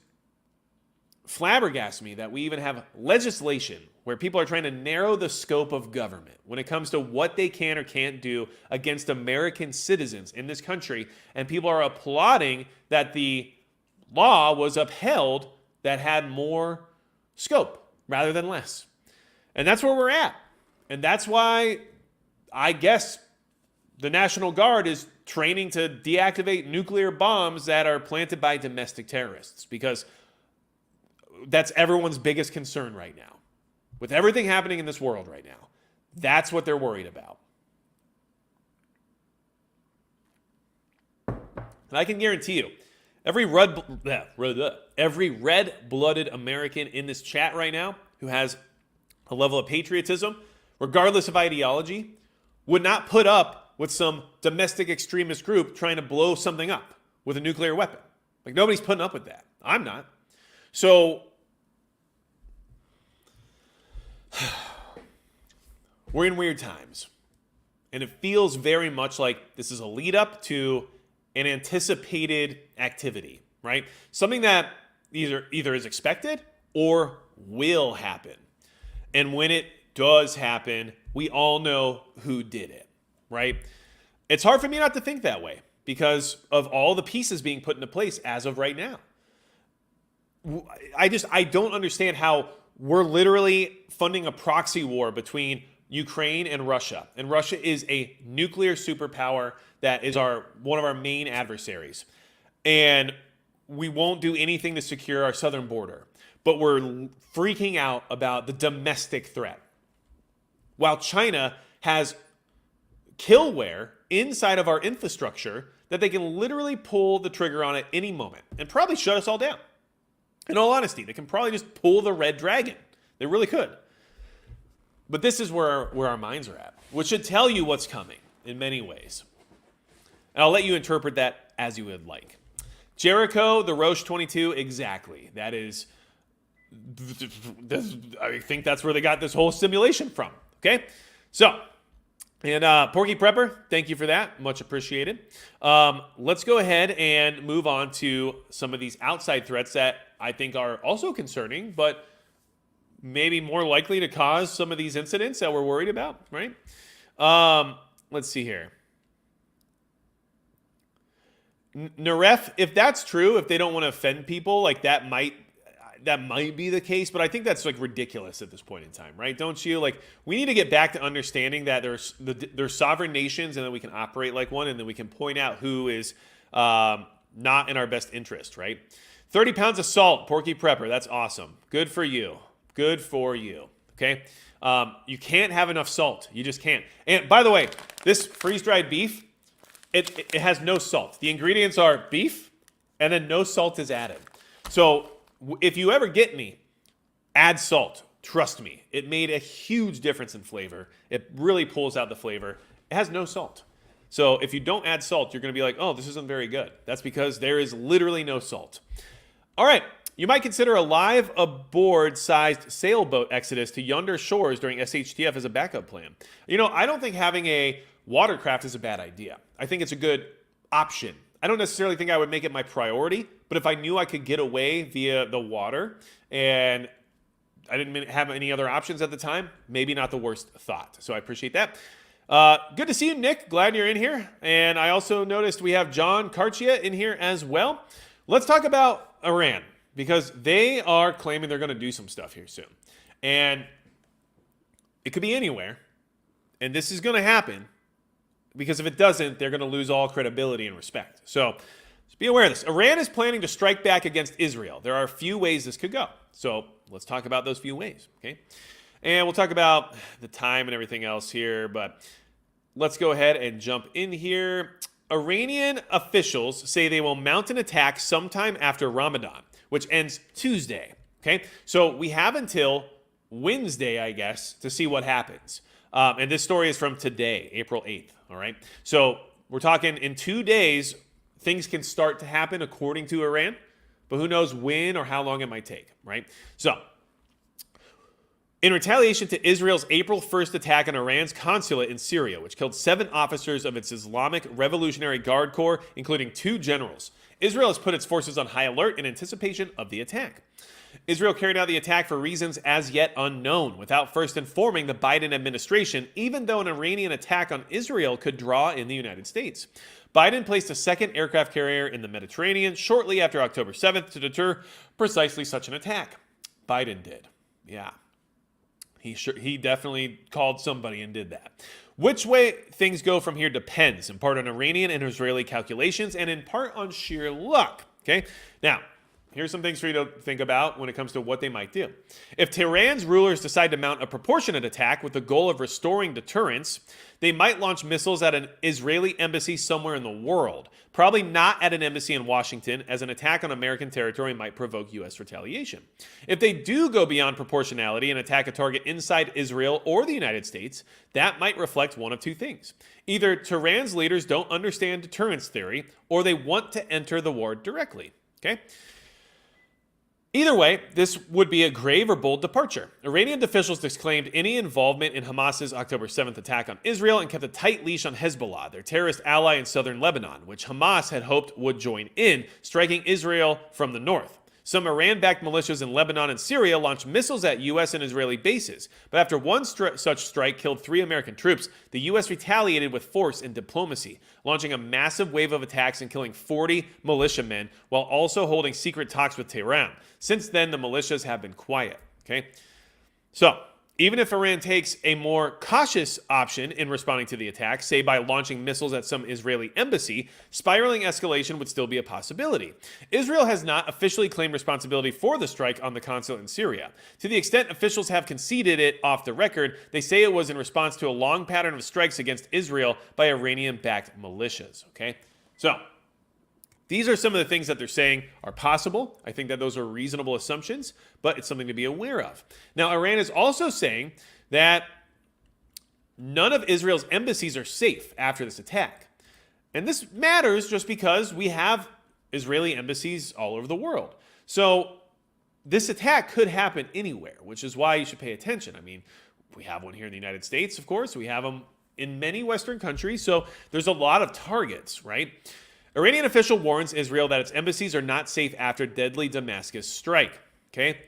flabbergasts me that we even have legislation where people are trying to narrow the scope of government when it comes to what they can or can't do against American citizens in this country. And people are applauding that the law was upheld that had more scope rather than less. And that's where we're at. And that's why I guess the National Guard is training to deactivate nuclear bombs that are planted by domestic terrorists, because that's everyone's biggest concern right now. With everything happening in this world right now, that's what they're worried about. And I can guarantee you, every red-blooded American in this chat right now who has a level of patriotism, regardless of ideology, would not put up with some domestic extremist group trying to blow something up with a nuclear weapon. Like, nobody's putting up with that. I'm not. So we're in weird times. And it feels very much like this is a lead up to an anticipated activity, right? Something that either is expected or will happen. And when it does happen, we all know who did it, right? It's hard for me not to think that way because of all the pieces being put into place as of right now. I don't understand how we're literally funding a proxy war between Ukraine and Russia. And Russia is a nuclear superpower that is one of our main adversaries. And we won't do anything to secure our southern border. But we're freaking out about the domestic threat. While China has killware inside of our infrastructure that they can literally pull the trigger on at any moment and probably shut us all down. In all honesty, they can probably just pull the red dragon. They really could. But this is where our minds are at, which should tell you what's coming in many ways. And I'll let you interpret that as you would like. Jericho, the Roche 22, exactly. That is, I think that's where they got this whole simulation from. Okay? So, and Porky Prepper, thank you for that. Much appreciated. Let's go ahead and move on to some of these outside threats that I think are also concerning, but maybe more likely to cause some of these incidents that we're worried about, right? Let's see here. Naref, if that's true, if they don't want to offend people, like that might be the case, but I think that's like ridiculous at this point in time, right? Don't you? Like, we need to get back to understanding that there's sovereign nations and that we can operate like one, and then we can point out who is not in our best interest, right? 30 pounds of salt, Porky Prepper. That's awesome. Good for you. Good for you. Okay? You can't have enough salt. You just can't. And by the way, this freeze-dried beef, it has no salt. The ingredients are beef, and then no salt is added. So if you ever get me, add salt. Trust me. It made a huge difference in flavor. It really pulls out the flavor. It has no salt. So if you don't add salt, you're going to be like, oh, this isn't very good. That's because there is literally no salt. All right. You might consider a live aboard-sized sailboat exodus to yonder shores during SHTF as a backup plan. You know, I don't think having a watercraft is a bad idea. I think it's a good option. I don't necessarily think I would make it my priority, but if I knew I could get away via the water and I didn't have any other options at the time, maybe not the worst thought. So I appreciate that. Good to see you, Nick. Glad you're in here. And I also noticed we have John Carchia in here as well. Let's talk about Iran, because they are claiming they're going to do some stuff here soon. And it could be anywhere. And this is going to happen because if it doesn't, they're going to lose all credibility and respect. So just be aware of this. Iran is planning to strike back against Israel. There are a few ways this could go. So let's talk about those few ways, okay? And we'll talk about the time and everything else here, but let's go ahead and jump in here. Iranian officials say they will mount an attack sometime after Ramadan, which ends Tuesday, okay? So we have until Wednesday, I guess, to see what happens. And this story is from today, April 8th, all right? So we're talking in 2 days, things can start to happen according to Iran, but who knows when or how long it might take, right? So in retaliation to Israel's April 1st attack on Iran's consulate in Syria, which killed 7 officers of its Islamic Revolutionary Guard Corps, including 2 generals, Israel has put its forces on high alert in anticipation of the attack. Israel carried out the attack for reasons as yet unknown, without first informing the Biden administration, even though an Iranian attack on Israel could draw in the United States. Biden placed a second aircraft carrier in the Mediterranean shortly after October 7th to deter precisely such an attack. Biden did. Yeah. He definitely called somebody and did that. Which way things go from here depends, in part on Iranian and Israeli calculations, and in part on sheer luck. Okay? Now, here's some things for you to think about when it comes to what they might do. If Tehran's rulers decide to mount a proportionate attack with the goal of restoring deterrence, they might launch missiles at an Israeli embassy somewhere in the world. Probably not at an embassy in Washington, as an attack on American territory might provoke U.S. retaliation. If they do go beyond proportionality and attack a target inside Israel or the United States, that might reflect one of 2 things. Either Tehran's leaders don't understand deterrence theory, or they want to enter the war directly. Okay? Either way, this would be a grave or bold departure. Iranian officials disclaimed any involvement in Hamas's October 7th attack on Israel and kept a tight leash on Hezbollah, their terrorist ally in southern Lebanon, which Hamas had hoped would join in, striking Israel from the north. Some Iran-backed militias in Lebanon and Syria launched missiles at U.S. and Israeli bases. But after one such strike killed 3 American troops, the U.S. retaliated with force and diplomacy, launching a massive wave of attacks and killing 40 militiamen while also holding secret talks with Tehran. Since then, the militias have been quiet. Okay, so even if Iran takes a more cautious option in responding to the attack, say by launching missiles at some Israeli embassy, spiraling escalation would still be a possibility. Israel has not officially claimed responsibility for the strike on the consulate in Syria. To the extent officials have conceded it off the record, they say it was in response to a long pattern of strikes against Israel by Iranian-backed militias. Okay, so these are some of the things that they're saying are possible. I think that those are reasonable assumptions, but it's something to be aware of. Now, Iran is also saying that none of Israel's embassies are safe after this attack. And this matters just because we have Israeli embassies all over the world. So this attack could happen anywhere, which is why you should pay attention. I mean, we have one here in the United States, of course. We have them in many Western countries. So there's a lot of targets, right? Iranian official warns Israel that its embassies are not safe after deadly Damascus strike. Okay?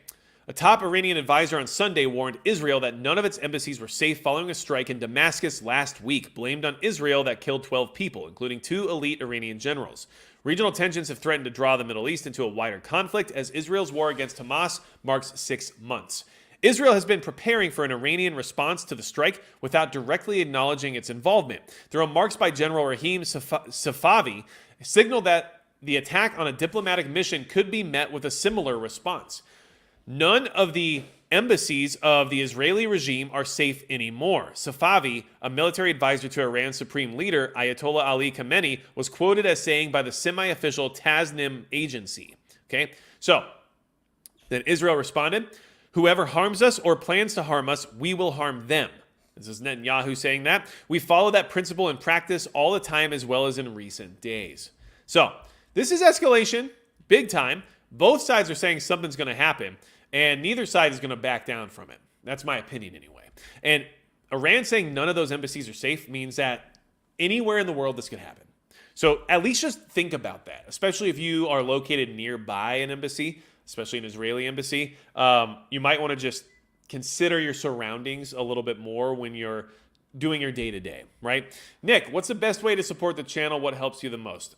A top Iranian advisor on Sunday warned Israel that none of its embassies were safe following a strike in Damascus last week, blamed on Israel that killed 12 people, including 2 elite Iranian generals. Regional tensions have threatened to draw the Middle East into a wider conflict as Israel's war against Hamas marks 6 months. Israel has been preparing for an Iranian response to the strike without directly acknowledging its involvement. The remarks by General Rahim Safavi signaled that the attack on a diplomatic mission could be met with a similar response. None of the embassies of the Israeli regime are safe anymore. Safavi, a military advisor to Iran's supreme leader, Ayatollah Ali Khamenei, was quoted as saying by the semi-official Tasnim agency. Okay, so then Israel responded, "Whoever harms us or plans to harm us, we will harm them." This is Netanyahu saying that. "We follow that principle in practice all the time as well as in recent days." So this is escalation, big time. Both sides are saying something's going to happen, and neither side is going to back down from it. That's my opinion anyway. And Iran saying none of those embassies are safe means that anywhere in the world this could happen. So at least just think about that, especially if you are located nearby an embassy, especially an Israeli embassy. You might want to just consider your surroundings a little bit more when you're doing your day-to-day, right? Nick, what's the best way to support the channel? What helps you the most?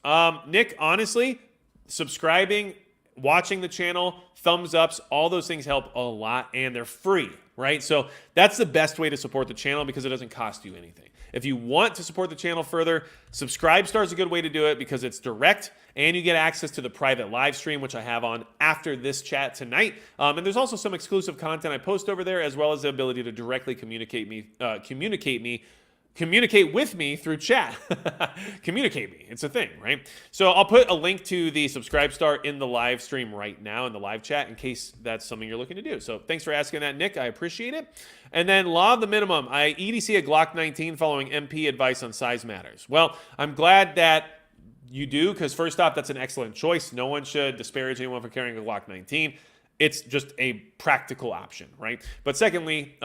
Nick, honestly, subscribing, watching the channel, thumbs ups, all those things help a lot, and they're free, right? So that's the best way to support the channel because it doesn't cost you anything. If you want to support the channel further, Subscribestar is a good way to do it because it's direct and you get access to the private live stream, which I have on after this chat tonight. And there's also some exclusive content I post over there, as well as the ability to directly communicate with me through chat. Communicate me. It's a thing, right? So I'll put a link to the Subscribestar in the live stream right now in the live chat in case that's something you're looking to do. So thanks for asking that, Nick. I appreciate it. And then Law of the Minimum. I EDC a Glock 19 following MP advice on size matters. Well, I'm glad that you do because first off, that's an excellent choice. No one should disparage anyone for carrying a Glock 19. It's just a practical option, right? But secondly,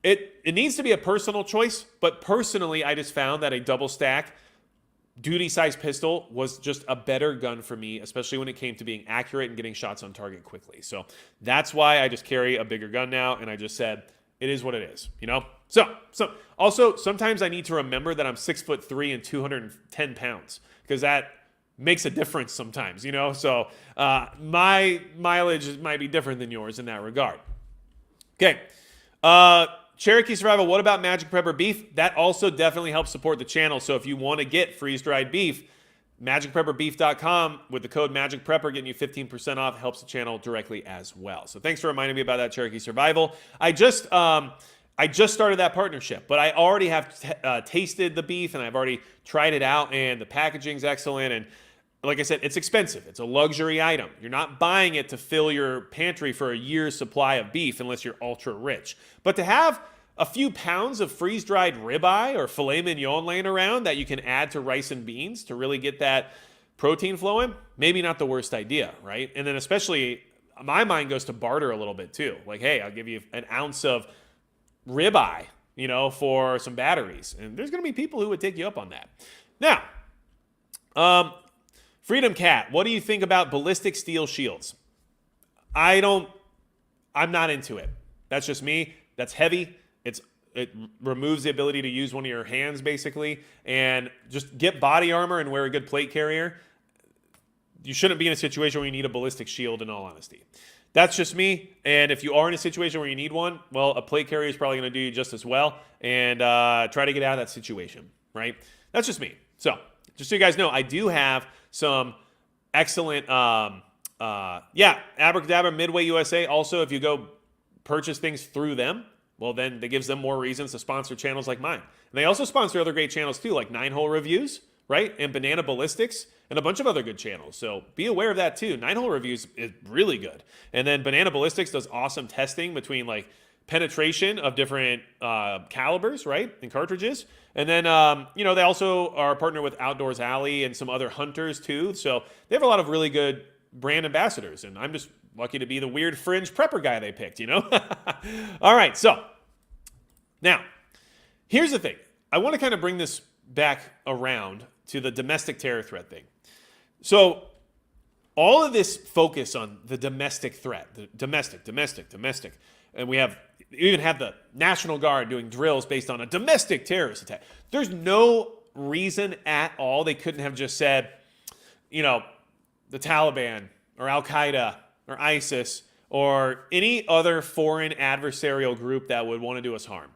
It needs to be a personal choice, but personally, I just found that a double stack duty-sized pistol was just a better gun for me, especially when it came to being accurate and getting shots on target quickly. So that's why I just carry a bigger gun now, and I just said, it is what it is, you know? So also, sometimes I need to remember that I'm 6'3" and 210 pounds, because that makes a difference sometimes, you know? So my mileage might be different than yours in that regard. Okay. Cherokee Survival, what about Magic Prepper beef? That also definitely helps support the channel. So if you want to get freeze-dried beef, magicprepperbeef.com with the code MagicPrepper getting you 15% off helps the channel directly as well. So thanks for reminding me about that, Cherokee Survival. I just started that partnership, but I already have tasted the beef and I've already tried it out, and the packaging's excellent. And like I said, it's expensive. It's a luxury item. You're not buying it to fill your pantry for a year's supply of beef unless you're ultra rich. But to have a few pounds of freeze-dried ribeye or filet mignon laying around that you can add to rice and beans to really get that protein flowing, maybe not the worst idea, right? And then especially, my mind goes to barter a little bit too. Like, hey, I'll give you an ounce of ribeye, you know, for some batteries. And there's going to be people who would take you up on that. Now, Freedom Cat, what do you think about ballistic steel shields? I'm not into it. That's just me. That's heavy. It removes the ability to use one of your hands, basically. And just get body armor and wear a good plate carrier. You shouldn't be in a situation where you need a ballistic shield, in all honesty. That's just me. And if you are in a situation where you need one, well, a plate carrier is probably going to do you just as well. And try to get out of that situation, right? That's just me. So just so you guys know, I do have some excellent, Abracadabra, Midway USA. Also, if you go purchase things through them, well, then that gives them more reasons to sponsor channels like mine. And they also sponsor other great channels too, like 9-Hole Reviews, right? And Banana Ballistics, and a bunch of other good channels. So be aware of that too. 9-Hole Reviews is really good. And then Banana Ballistics does awesome testing between like penetration of different calibers, right? And cartridges. And then, they also are a partner with Outdoors Alley and some other hunters too. So they have a lot of really good brand ambassadors. And I'm just lucky to be the weird fringe prepper guy they picked, All right, so now here's the thing. I want to kind of bring this back around to the domestic terror threat thing. So all of this focus on the domestic threat, the domestic, and we even have the National Guard doing drills based on a domestic terrorist attack. There's no reason at all they couldn't have just said, the Taliban or Al-Qaeda or ISIS or any other foreign adversarial group that would want to do us harm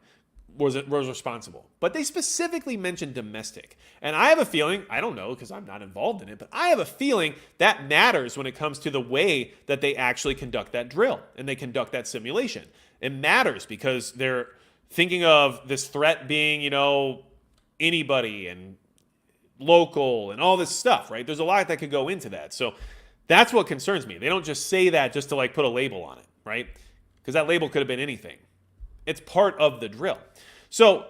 was responsible. But they specifically mentioned domestic. And I have a feeling, I don't know because I'm not involved in it, but I have a feeling that matters when it comes to the way that they actually conduct that drill and they conduct that simulation. It matters because they're thinking of this threat being, anybody and local and all this stuff, right? There's a lot that could go into that. So that's what concerns me. They don't just say that just to put a label on it, right? Because that label could have been anything. It's part of the drill. So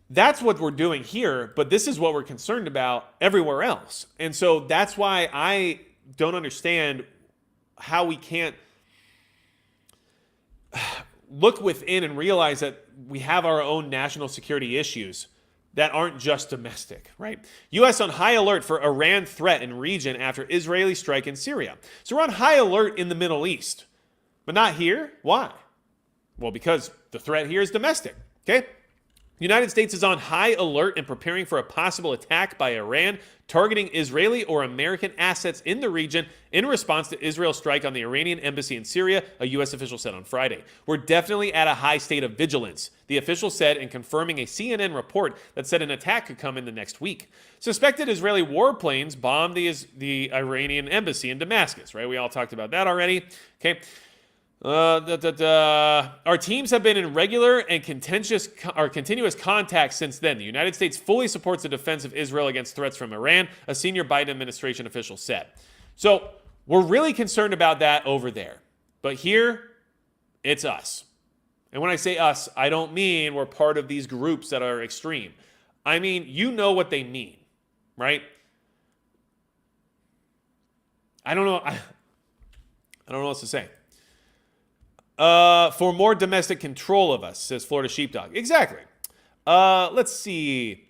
that's what we're doing here, but this is what we're concerned about everywhere else. And so that's why I don't understand how we can't look within and realize that we have our own national security issues that aren't just domestic, right? U.S. on high alert for Iran threat in region after Israeli strike in Syria. So we're on high alert in the Middle East, but not here. Why? Well, because the threat here is domestic, okay? The United States is on high alert and preparing for a possible attack by Iran targeting Israeli or American assets in the region in response to Israel's strike on the Iranian embassy in Syria, a U.S. official said on Friday. We're definitely at a high state of vigilance, the official said in confirming a CNN report that said an attack could come in the next week. Suspected Israeli warplanes bombed the Iranian embassy in Damascus, right? We all talked about that already, okay? Our teams have been in regular and continuous contact since then. The United States fully supports the defense of Israel against threats from Iran, a senior Biden administration official said. So we're really concerned about that over there. But here, it's us. And when I say us, I don't mean we're part of these groups that are extreme. I mean, you know what they mean, right? I don't know what else to say. For more domestic control of us, says Florida Sheepdog. Exactly. Let's see.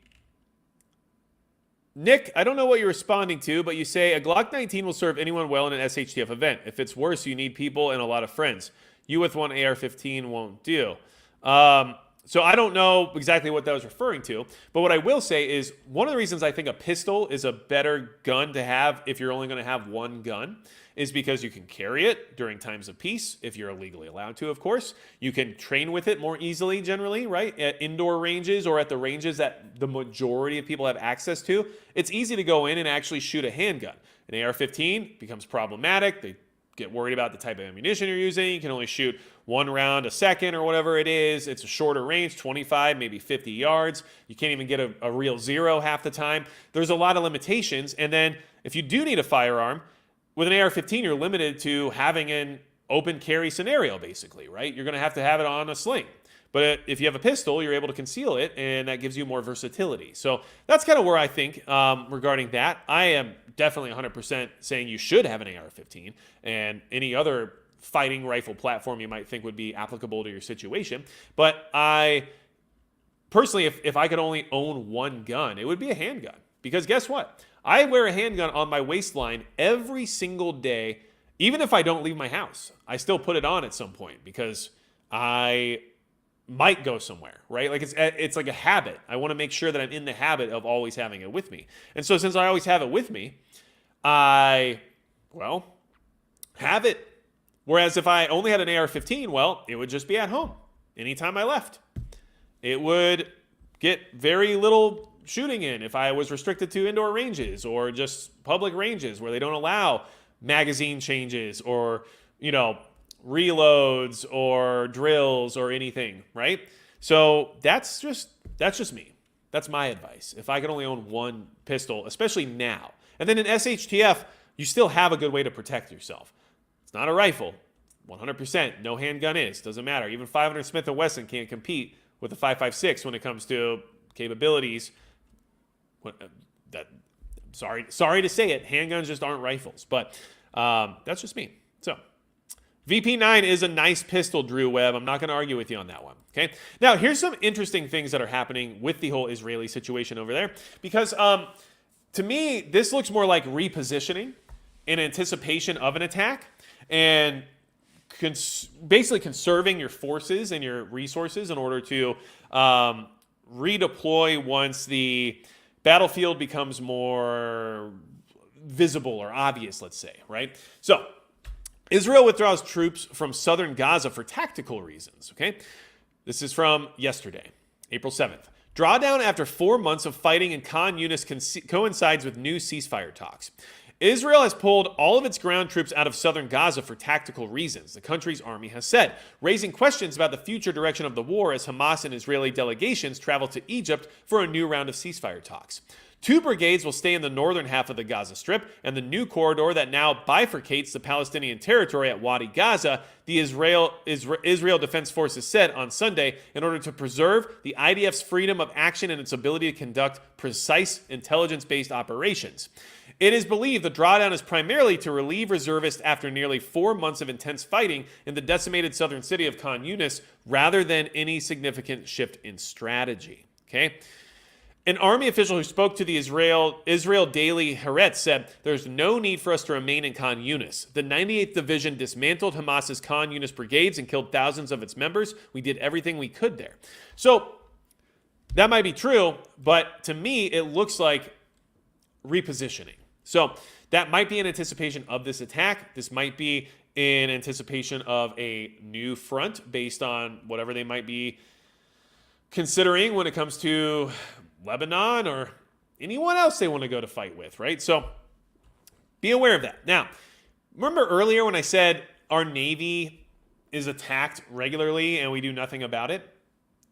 Nick, I don't know what you're responding to, but you say a Glock 19 will serve anyone well in an SHTF event. If it's worse, you need people and a lot of friends. You with one AR-15 won't do. So I don't know exactly what that was referring to, but what I will say is one of the reasons I think a pistol is a better gun to have if you're only going to have one gun is because you can carry it during times of peace, if you're legally allowed to, of course. You can train with it more easily generally, right? At indoor ranges or at the ranges that the majority of people have access to. It's easy to go in and actually shoot a handgun. An AR-15 becomes problematic. They get worried about the type of ammunition you're using. You can only shoot one round a second or whatever it is. It's a shorter range, 25, maybe 50 yards. You can't even get a real zero half the time. There's a lot of limitations. And then if you do need a firearm, with an AR-15, you're limited to having an open carry scenario, basically, right? You're going to have it on a sling. But if you have a pistol, you're able to conceal it, and that gives you more versatility. So that's kind of where I think regarding that. I am definitely 100% saying you should have an AR-15 and any other fighting rifle platform you might think would be applicable to your situation. But I personally, if I could only own one gun, it would be a handgun. Because guess what? I wear a handgun on my waistline every single day, even if I don't leave my house. I still put it on at some point because I might go somewhere, right? Like it's like a habit. I want to make sure that I'm in the habit of always having it with me. And so since I always have it with me, I have it. Whereas if I only had an AR-15, well, it would just be at home anytime I left. It would get very little shooting in if I was restricted to indoor ranges or just public ranges where they don't allow magazine changes or, reloads or drills or anything, right? So that's just me. That's my advice. If I could only own one pistol, especially now. And then in SHTF, you still have a good way to protect yourself. It's not a rifle. 100%. No handgun is. Doesn't matter. Even 500 Smith & Wesson can't compete with the 5.56 when it comes to capabilities. Sorry to say it. Handguns just aren't rifles. But that's just me. So VP9 is a nice pistol, Drew Webb. I'm not going to argue with you on that one. Okay. Now, here's some interesting things that are happening with the whole Israeli situation over there. Because to me, this looks more like repositioning in anticipation of an attack and basically conserving your forces and your resources in order to redeploy once the battlefield becomes more visible or obvious, let's say, right? So Israel withdraws troops from southern Gaza for tactical reasons, okay? This is from yesterday, April 7th. Drawdown after 4 months of fighting in Khan Yunis coincides with new ceasefire talks. Israel has pulled all of its ground troops out of southern Gaza for tactical reasons, the country's army has said, raising questions about the future direction of the war as Hamas and Israeli delegations travel to Egypt for a new round of ceasefire talks. 2 brigades will stay in the northern half of the Gaza Strip, and the new corridor that now bifurcates the Palestinian territory at Wadi Gaza, the Israel Defense Forces said on Sunday, in order to preserve the IDF's freedom of action and its ability to conduct precise intelligence-based operations. It is believed the drawdown is primarily to relieve reservists after nearly 4 months of intense fighting in the decimated southern city of Khan Yunis, rather than any significant shift in strategy. Okay? An army official who spoke to the Israel Daily Haaretz said, "There's no need for us to remain in Khan Yunis. The 98th Division dismantled Hamas's Khan Yunis brigades and killed thousands of its members. We did everything we could there." So that might be true, but to me, it looks like repositioning. So that might be in anticipation of this attack. This might be in anticipation of a new front based on whatever they might be considering when it comes to Lebanon or anyone else they want to go to fight with, right? So be aware of that. Now, remember earlier when I said our Navy is attacked regularly and we do nothing about it?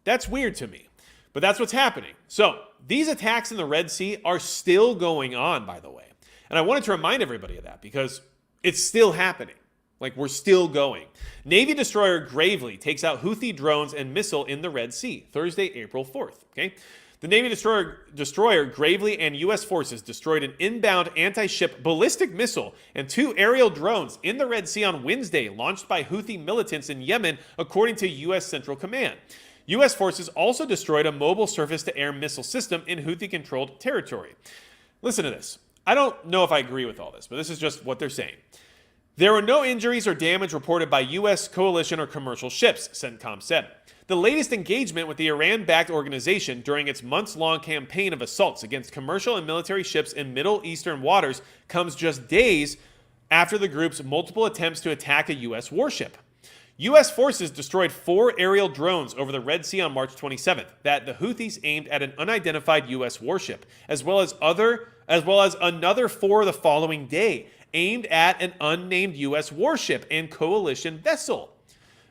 That's weird to me, but that's what's happening. So these attacks in the Red Sea are still going on, by the way. And I wanted to remind everybody of that because it's still happening. Like, we're still going. Navy destroyer Gravely takes out Houthi drones and missile in the Red Sea, Thursday, April 4th. Okay? The Navy destroyer Gravely and U.S. forces destroyed an inbound anti-ship ballistic missile and 2 aerial drones in the Red Sea on Wednesday, launched by Houthi militants in Yemen, according to U.S. Central Command. U.S. forces also destroyed a mobile surface-to-air missile system in Houthi-controlled territory. Listen to this. I don't know if I agree with all this, but this is just what they're saying. There were no injuries or damage reported by U.S. coalition or commercial ships, CENTCOM said. The latest engagement with the Iran-backed organization during its months-long campaign of assaults against commercial and military ships in Middle Eastern waters comes just days after the group's multiple attempts to attack a U.S. warship. U.S. forces destroyed 4 aerial drones over the Red Sea on March 27th that the Houthis aimed at an unidentified U.S. warship, as well as another 4 the following day, aimed at an unnamed U.S. warship and coalition vessel.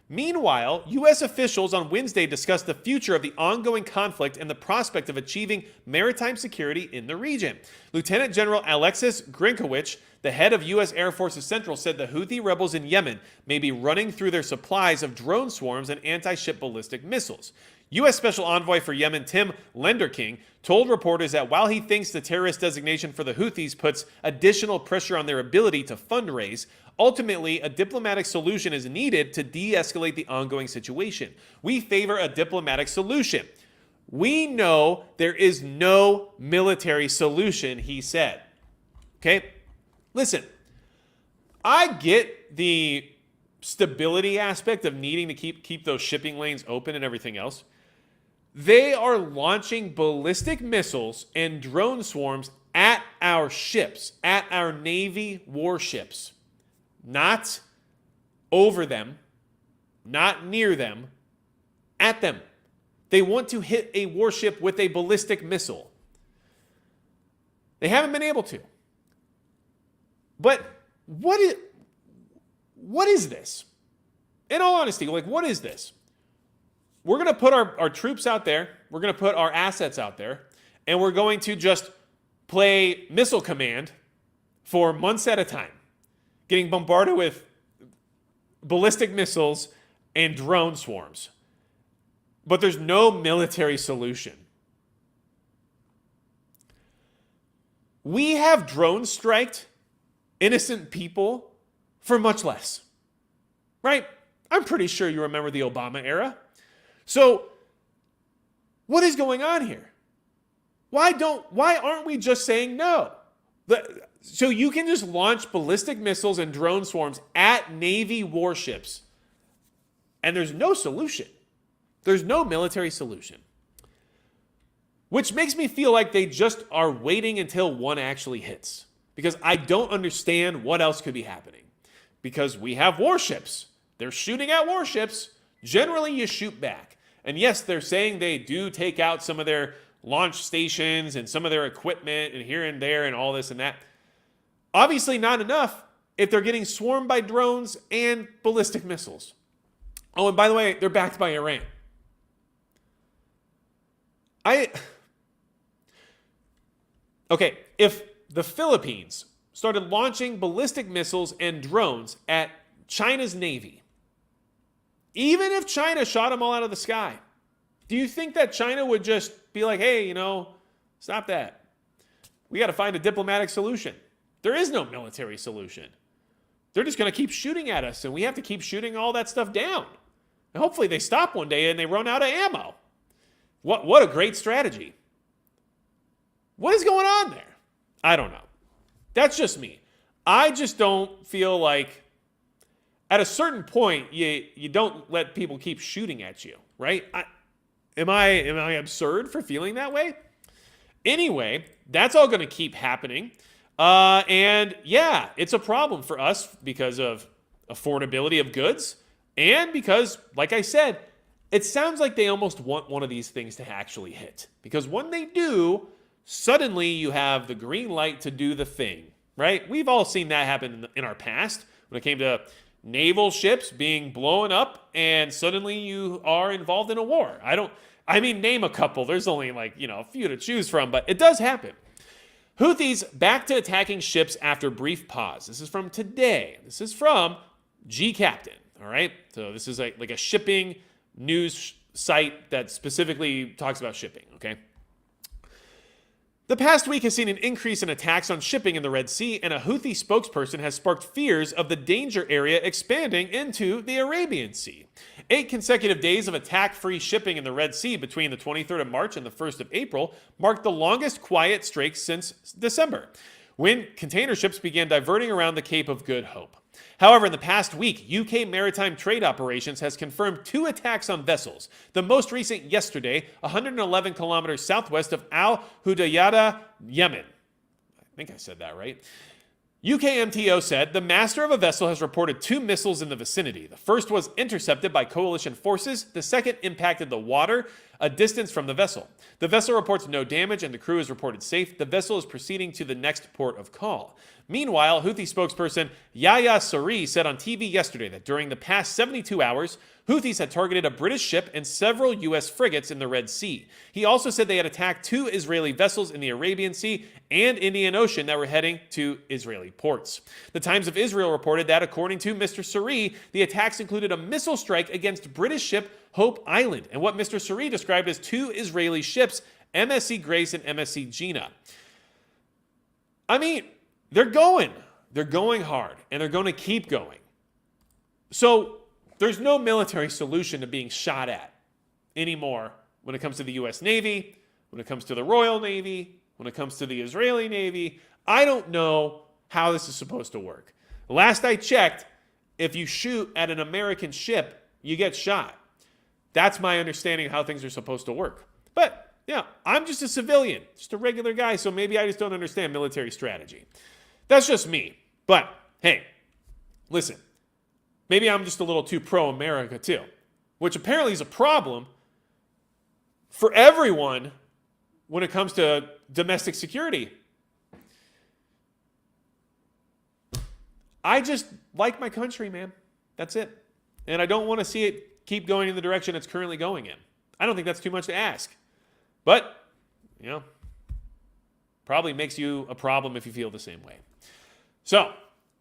Meanwhile, U.S. officials on Wednesday discussed the future of the ongoing conflict and the prospect of achieving maritime security in the region. Lieutenant General Alexis Grinkowicz, the head of U.S. Air Forces Central, said the Houthi rebels in Yemen may be running through their supplies of drone swarms and anti-ship ballistic missiles. U.S. Special Envoy for Yemen Tim Lenderking told reporters that while he thinks the terrorist designation for the Houthis puts additional pressure on their ability to fundraise, ultimately a diplomatic solution is needed to de-escalate the ongoing situation. We favor a diplomatic solution. We know there is no military solution, he said. Okay? Listen, I get the stability aspect of needing to keep those shipping lanes open and everything else. They are launching ballistic missiles and drone swarms at our ships, at our Navy warships. Not over them, not near them, at them. They want to hit a warship with a ballistic missile. They haven't been able to. But what is this? In all honesty, like, what is this? We're going to put our troops out there. We're going to put our assets out there. And we're going to just play missile command for months at a time, getting bombarded with ballistic missiles and drone swarms. But there's no military solution. We have drone striked innocent people for much less. Right? I'm pretty sure you remember the Obama era. So, what is going on here? Why aren't we just saying no? So you can just launch ballistic missiles and drone swarms at Navy warships, and there's no solution. There's no military solution. Which makes me feel like they just are waiting until one actually hits. Because I don't understand what else could be happening. Because we have warships. They're shooting at warships. Generally, you shoot back. And yes, they're saying they do take out some of their launch stations and some of their equipment and here and there and all this and that. Obviously not enough if they're getting swarmed by drones and ballistic missiles. Oh, and by the way, they're backed by Iran. Okay, if the Philippines started launching ballistic missiles and drones at China's Navy, even if China shot them all out of the sky, do you think that China would just be like, hey, stop that? We got to find a diplomatic solution. There is no military solution. They're just going to keep shooting at us, and we have to keep shooting all that stuff down. And hopefully they stop one day and they run out of ammo. What a great strategy. What is going on there? I don't know. That's just me. I just don't feel like at a certain point you don't let people keep shooting at you, right? Am I absurd for feeling that way? Anyway, that's all going to keep happening. And yeah, it's a problem for us because of affordability of goods and because, like I said, it sounds like they almost want one of these things to actually hit. Because when they do, suddenly you have the green light to do the thing, right? We've all seen that happen in our past when it came to naval ships being blown up and suddenly you are involved in a war. Name a couple. There's only a few to choose from, but it does happen. Houthis back to attacking ships after brief pause. This is from today. This is from G Captain, all right? So this is like a shipping news site that specifically talks about shipping, okay? The past week has seen an increase in attacks on shipping in the Red Sea, and a Houthi spokesperson has sparked fears of the danger area expanding into the Arabian Sea. 8 consecutive days of attack-free shipping in the Red Sea between the 23rd of March and the 1st of April marked the longest quiet streak since December, when container ships began diverting around the Cape of Good Hope. However, in the past week, UK Maritime Trade Operations has confirmed 2 attacks on vessels, the most recent yesterday, 111 kilometers southwest of Al Hudaydah, Yemen. I think I said that right. UKMTO said the master of a vessel has reported 2 missiles in the vicinity. The first was intercepted by coalition forces. The second impacted the water a distance from the vessel. The vessel reports no damage and the crew is reported safe. The vessel is proceeding to the next port of call. Meanwhile, Houthi spokesperson Yahya Saree said on TV yesterday that during the past 72 hours, Houthis had targeted a British ship and several U.S. frigates in the Red Sea. He also said they had attacked 2 Israeli vessels in the Arabian Sea and Indian Ocean that were heading to Israeli ports. The Times of Israel reported that, according to Mr. Saree, the attacks included a missile strike against British ship Hope Island and what Mr. Saree described as 2 Israeli ships, MSC Grace and MSC Gina. They're going hard, and they're going to keep going. So there's no military solution to being shot at anymore when it comes to the U.S. Navy, when it comes to the Royal Navy, when it comes to the Israeli Navy. I don't know how this is supposed to work. Last I checked, if you shoot at an American ship, you get shot. That's my understanding of how things are supposed to work. But, yeah, I'm just a civilian, just a regular guy, so maybe I just don't understand military strategy. That's just me. But, hey, listen, maybe I'm just a little too pro-America too, which apparently is a problem for everyone when it comes to domestic security. I just like my country, man. That's it. And I don't want to see it keep going in the direction it's currently going in. I don't think that's too much to ask. But, probably makes you a problem if you feel the same way. So,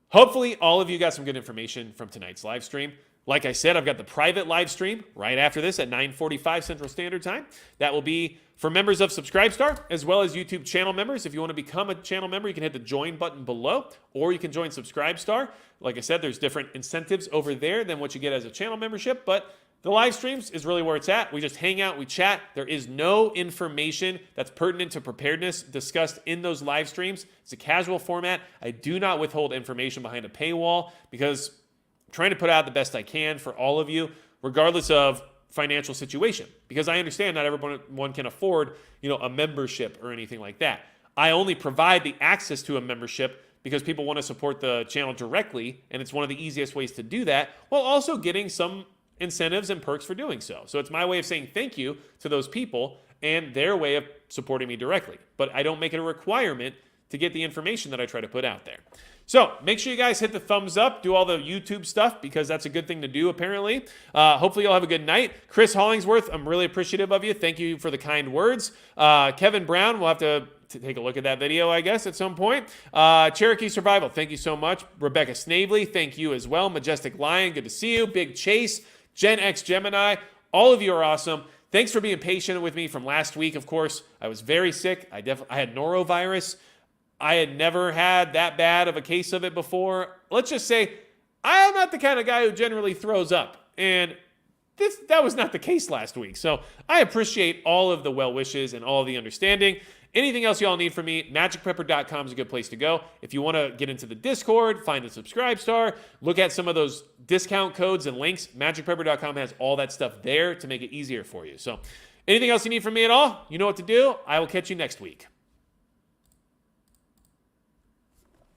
hopefully all of you got some good information from tonight's live stream. Like I said, I've got the private live stream right after this at 9:45 Central Standard Time. That will be for members of Subscribestar as well as YouTube channel members. If you want to become a channel member, you can hit the join button below, or you can join Subscribestar. Like I said, there's different incentives over there than what you get as a channel membership, but the live streams is really where it's at. We just hang out, we chat. There is no information that's pertinent to preparedness discussed in those live streams. It's a casual format. I do not withhold information behind a paywall because I'm trying to put out the best I can for all of you, regardless of financial situation, because I understand not everyone can afford, a membership or anything like that. I only provide the access to a membership because people want to support the channel directly, and it's one of the easiest ways to do that, while also getting some incentives and perks for doing so. So it's my way of saying thank you to those people and their way of supporting me directly. But I don't make it a requirement to get the information that I try to put out there. So make sure you guys hit the thumbs up, do all the YouTube stuff, because that's a good thing to do, apparently. Hopefully you'll have a good night. Chris Hollingsworth, I'm really appreciative of you. Thank you for the kind words. Kevin Brown, we'll have to take a look at that video, I guess, at some point. Cherokee Survival, thank you so much. Rebecca Snavely, thank you as well. Majestic Lion, good to see you. Big Chase, Gen X Gemini, all of you are awesome. Thanks for being patient with me from last week, of course. I was very sick. I had norovirus. I had never had that bad of a case of it before. Let's just say I am not the kind of guy who generally throws up. And that was not the case last week. So I appreciate all of the well wishes and all of the understanding. Anything else y'all need from me, magicprepper.com is a good place to go. If you want to get into the Discord, find the Subscribestar, look at some of those discount codes and links, magicprepper.com has all that stuff there to make it easier for you. So anything else you need from me at all, you know what to do. I will catch you next week.